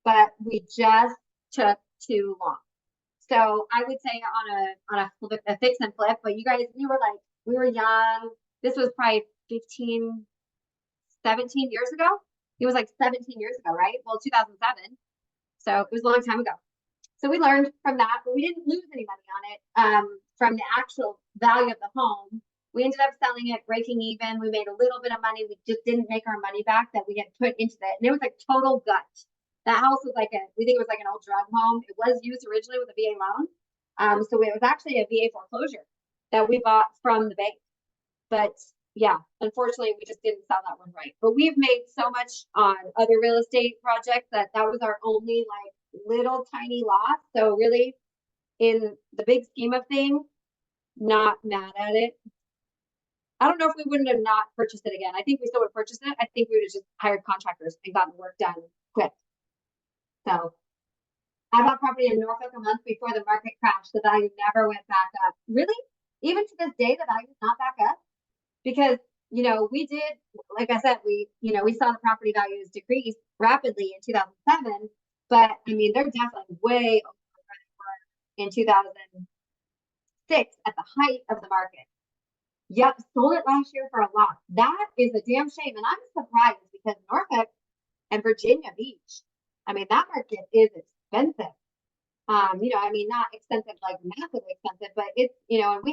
But we just took too long. So I would say on a fix and flip, but you guys, we were young. This was probably 15, 17 years ago. It was like 17 years ago, right? Well, 2007. So it was a long time ago. So we learned from that, but we didn't lose any money on it. From the actual value of the home, we ended up selling it, breaking even. We made a little bit of money. We just didn't make our money back that we had put into that. And it was like total gut. That house was we think it was like an old drug home. It was used originally with a VA loan. So it was actually a VA foreclosure that we bought from the bank. But yeah, unfortunately, we just didn't sell that one right. But we've made so much on other real estate projects that was our only little tiny loss. So really, in the big scheme of things, not mad at it. I don't know if we wouldn't have not purchased it again. I think we still would have purchased it. I think we would have just hired contractors and gotten the work done quick. So I bought property in Norfolk a month before the market crashed. The value never went back up. Really? Even to this day, the value is not back up? Because, we did, like I said, we saw the property values decrease rapidly in 2007. But, I mean, they're definitely way over where they were in 2006 at the height of the market. Yep, sold it last year for a lot. That is a damn shame. And I'm surprised because Norfolk and Virginia Beach, I mean, that market is expensive. Not expensive, like massively expensive, but it's, and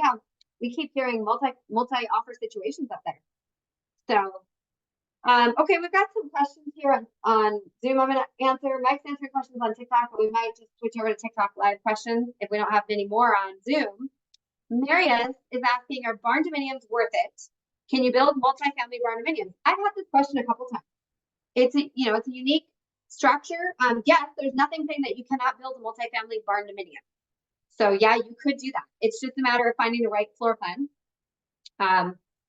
we keep hearing multi-offer situations up there. So, okay, we've got some questions here on Zoom. I'm going to answer. Mike's answering questions on TikTok, but we might just switch over to TikTok live questions if we don't have any more on Zoom. Marius is asking, are barn dominiums worth it? Can you build multifamily barn dominiums? I've had this question a couple times. It's a unique structure. Yes, there's nothing saying that you cannot build a multifamily barn dominium. So yeah, you could do that. It's just a matter of finding the right floor plan.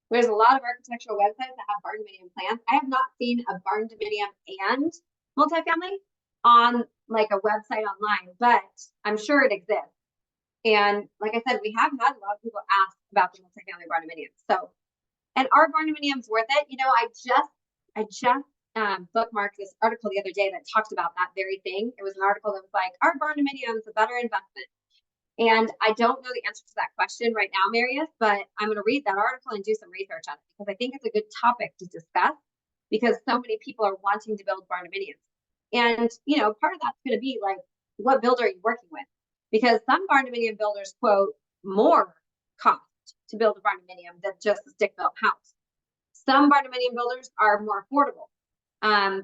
There's a lot of architectural websites that have barn dominium plans. I have not seen a barn dominium and multifamily on a website online, but I'm sure it exists. And like I said, we have had a lot of people ask about the multifamily barn dominiums. So, and are barn dominiums worth it? I just bookmarked this article the other day that talked about that very thing. It was an article that was like, are barn dominiums a better investment? And I don't know the answer to that question right now, Marius, but I'm going to read that article and do some research on it because I think it's a good topic to discuss because so many people are wanting to build barn dominiums. And, part of that's going to be what builder are you working with? Because some barn dominium builders quote more cost to build a barn dominium than just a stick-built house. Some barn dominium builders are more affordable.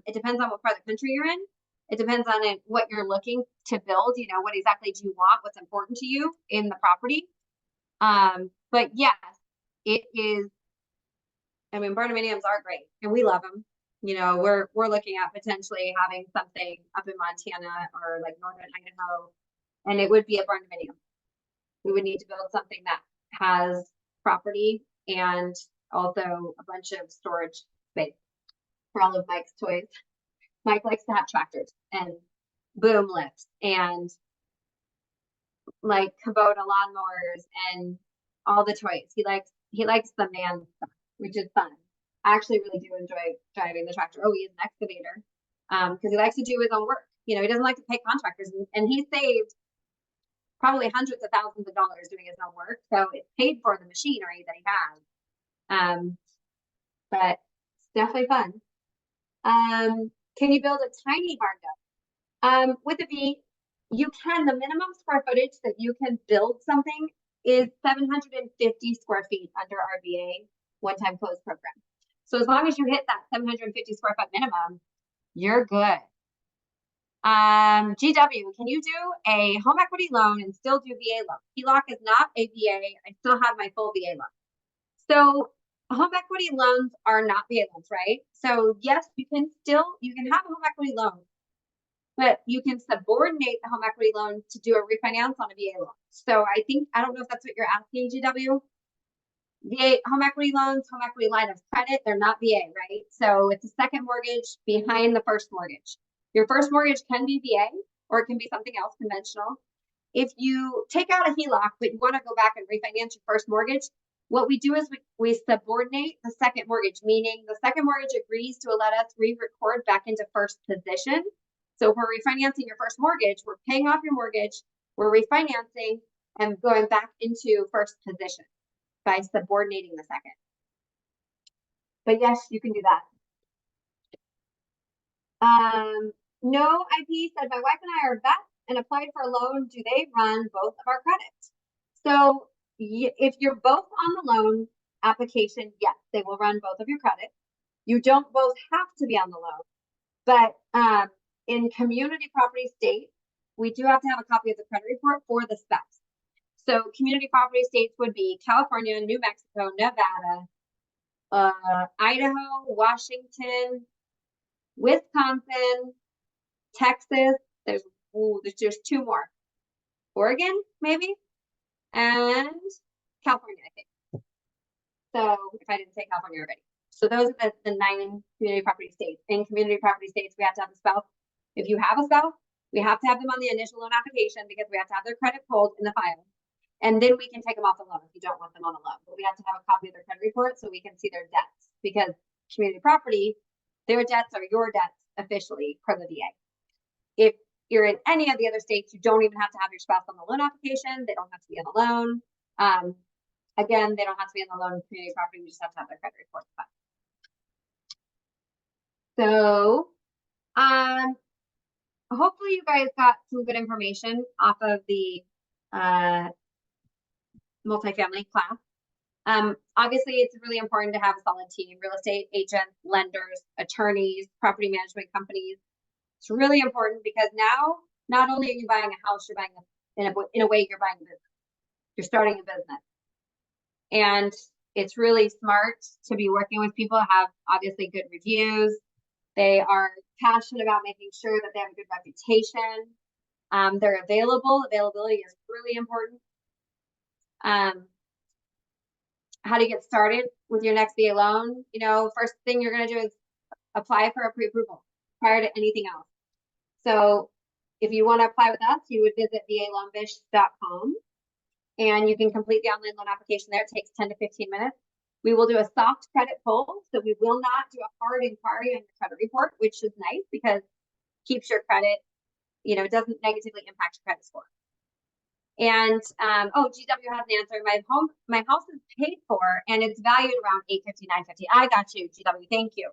It depends on what part of the country you're in. It depends on what you're looking to build. What exactly do you want? What's important to you in the property? But yes, it is. I mean, barn dominiums are great, and we love them. We're looking at potentially having something up in Montana or northern Idaho, and it would be a barn dominium. We would need to build something that has property and also a bunch of storage space for all of Mike's toys. Mike likes to have tractors and boom lifts and Kubota lawnmowers and all the toys. He likes the man stuff, which is fun. I actually really do enjoy driving the tractor. Oh, he is an excavator because he likes to do his own work. He doesn't like to pay contractors, and he saved probably hundreds of thousands of dollars doing his own work. So it's paid for the machinery that he has. But it's definitely fun. Can you build a tiny barn? With a V, you can. The minimum square footage that you can build something is 750 square feet under our VA one-time close program. So as long as you hit that 750 square foot minimum, you're good. GW, can you do a home equity loan and still do VA loan? HELOC is not a VA. I still have my full VA loan. So home equity loans are not VA loans, right? So yes, you can have a home equity loan, but you can subordinate the home equity loan to do a refinance on a VA loan. So I don't know if that's what you're asking, GW. VA home equity loans, home equity line of credit, they're not VA, right? So it's a second mortgage behind the first mortgage. Your first mortgage can be VA or it can be something else conventional. If you take out a HELOC, but you want to go back and refinance your first mortgage, what we do is we subordinate the second mortgage, meaning the second mortgage agrees to let us re-record back into first position. So if we're refinancing your first mortgage, we're paying off your mortgage, we're refinancing and going back into first position by subordinating the second. But yes, you can do that. No IP said, my wife and I are vets and applied for a loan. Do they run both of our credits? So if you're both on the loan application, yes, they will run both of your credits. You don't both have to be on the loan, but in community property states, we do have to have a copy of the credit report for the spouse. So community property states would be California, New Mexico, Nevada, Idaho, Washington, Wisconsin, Texas. There's two more. Oregon, maybe, and California, I think. So if I didn't say California already. So those are the 9 community property states. In community property states, we have to have a spouse. If you have a spouse, we have to have them on the initial loan application because we have to have their credit pulled in the file. And then we can take them off the loan if you don't want them on the loan. But we have to have a copy of their credit report so we can see their debts, because community property, their debts are your debts officially per the VA. If you're in any of the other states, you don't even have to have your spouse on the loan application. They don't have to be on the loan. Again, they don't have to be on the loan in community property. We just have to have their credit report. So hopefully you guys got some good information off of the multifamily class. Obviously, it's really important to have a solid team: real estate agents, lenders, attorneys, property management companies. It's really important because now not only are you buying a house, you're buying in a way you're buying a business. You're starting a business, and it's really smart to be working with people who have obviously good reviews. They are passionate about making sure that they have a good reputation. They're available. Availability is really important. How to get started with your next VA loan? First thing you're going to do is apply for a pre-approval prior to anything else. So if you want to apply with us, you would visit VALoanBish.com and you can complete the online loan application there. It takes 10 to 15 minutes. We will do a soft credit pull, so we will not do a hard inquiry on your credit report, which is nice because it keeps your credit, it doesn't negatively impact your credit score. And GW has an answer. My house is paid for and it's valued around $850, $950. I got you, GW. Thank you.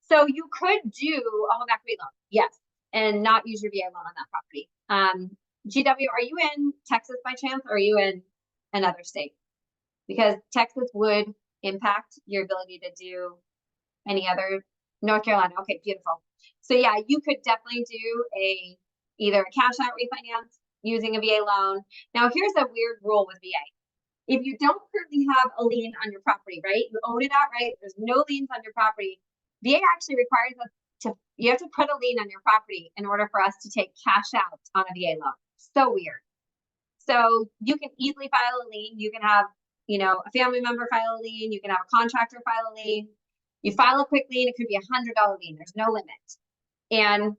So you could do a home equity loan, yes, and not use your VA loan on that property. GW, are you in Texas by chance, or are you in another state? Because Texas would impact your ability to do any other. North Carolina. Okay, beautiful. So yeah, you could definitely do either a cash out refinance using a VA loan. Now here's a weird rule with VA. If you don't currently have a lien on your property, right? You own it outright, there's no liens on your property. VA actually requires us you have to put a lien on your property in order for us to take cash out on a VA loan. So weird. So you can easily file a lien. You can have, a family member file a lien. You can have a contractor file a lien. You file a quick lien. It could be $100 lien. There's no limit. And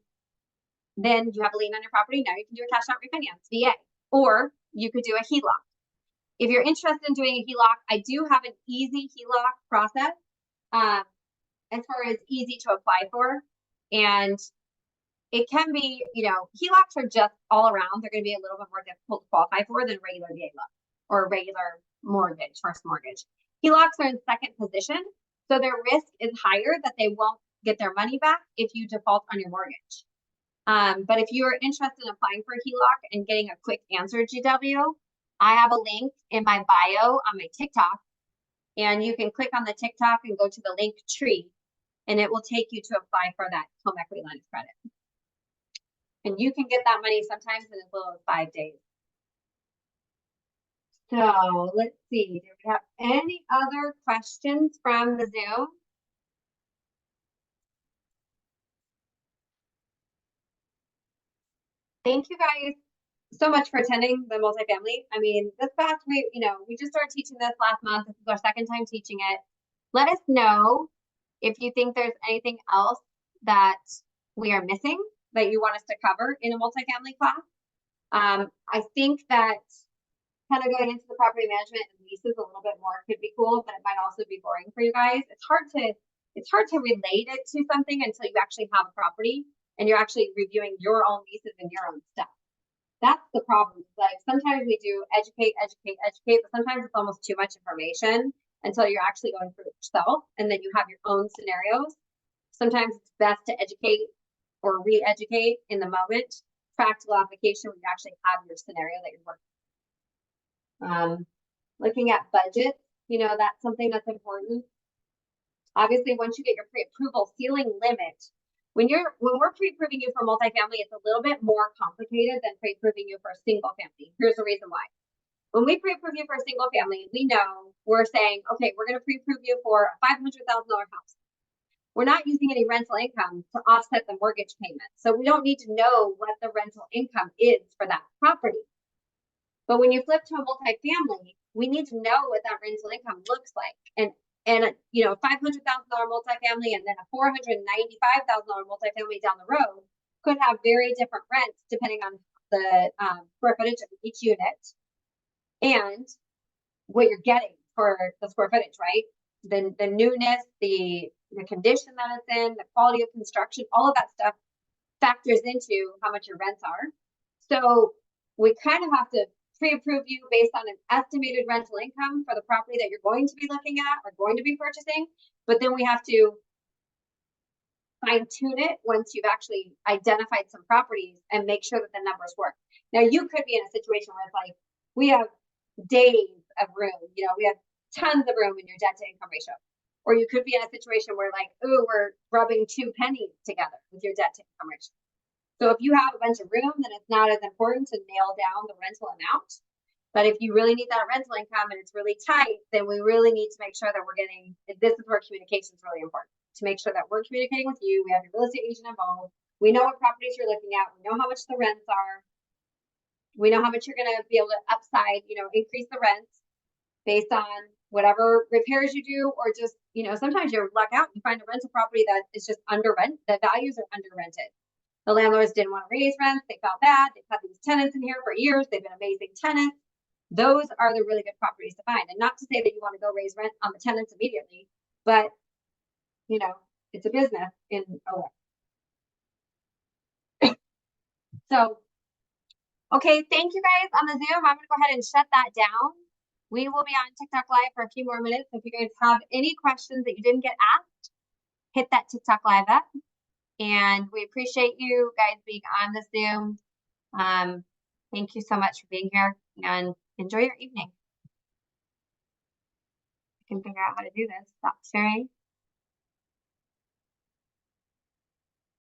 then you have a lien on your property. Now you can do a cash out refinance, VA, or you could do a HELOC. If you're interested in doing a HELOC, I do have an easy HELOC process, as far as easy to apply for. And it can be, HELOCs are just all around. They're going to be a little bit more difficult to qualify for than regular VA loan or regular mortgage, first mortgage. HELOCs are in second position, so their risk is higher that they won't get their money back if you default on your mortgage. But if you're interested in applying for a HELOC and getting a quick answer, GW, I have a link in my bio on my TikTok, and you can click on the TikTok and go to the link tree, and it will take you to apply for that home equity line of credit. And you can get that money sometimes in as little as 5 days. So let's see, do we have any other questions from the Zoom? Thank you guys so much for attending the multifamily. I mean, this past week, we just started teaching this last month. This is our second time teaching it. Let us know if you think there's anything else that we are missing that you want us to cover in a multifamily class. I think that kind of going into the property management and leases a little bit more could be cool, but it might also be boring for you guys. It's hard to relate it to something until you actually have a property and you're actually reviewing your own leases and your own stuff. That's the problem. Like sometimes we do educate, but sometimes it's almost too much information until you're actually going through it yourself and then you have your own scenarios. Sometimes it's best to educate or re-educate in the moment. Practical application when you actually have your scenario that you're working. Looking at budget, that's something that's important. Obviously, once you get your pre-approval ceiling limit, when we're pre-approving you for multifamily, it's a little bit more complicated than pre-approving you for a single family. Here's the reason why. When we pre-approve you for a single family, we know we're saying, okay, we're going to pre-approve you for a $500,000 house. We're not using any rental income to offset the mortgage payment. So we don't need to know what the rental income is for that property. But when you flip to a multifamily, we need to know what that rental income looks like. And a $500,000 multifamily and then a $495,000 multifamily down the road could have very different rents depending on the square footage of each unit and what you're getting for the square footage, right? The newness, the condition that it's in, the quality of construction, all of that stuff factors into how much your rents are. So we kind of have to pre-approve you based on an estimated rental income for the property that you're going to be looking at or going to be purchasing. But then we have to fine-tune it once you've actually identified some properties and make sure that the numbers work. Now, you could be in a situation where it's like, we have days of room, we have tons of room in your debt to income ratio. Or you could be in a situation where like, oh, we're rubbing 2 pennies together with your debt to income ratio. So if you have a bunch of room, then it's not as important to nail down the rental amount. But if you really need that rental income and it's really tight, then we really need to make sure that this is where communication is really important. To make sure that we're communicating with you, we have your real estate agent involved, we know what properties you're looking at, we know how much the rents are, we know how much you're going to be able to upside, increase the rents based on whatever repairs you do, or just, sometimes you luck out and you find a rental property that is just under rent, the values are under rented. The landlords didn't want to raise rents. They felt bad. They've had these tenants in here for years. They've been amazing tenants. Those are the really good properties to find. And not to say that you want to go raise rent on the tenants immediately, but, it's a business in a way. So, okay, thank you guys on the Zoom. I'm going to go ahead and shut that down. We will be on TikTok Live for a few more minutes. If you guys have any questions that you didn't get asked, hit that TikTok Live up. And we appreciate you guys being on the Zoom. Thank you so much for being here and enjoy your evening. I can figure out how to do this. Stop sharing.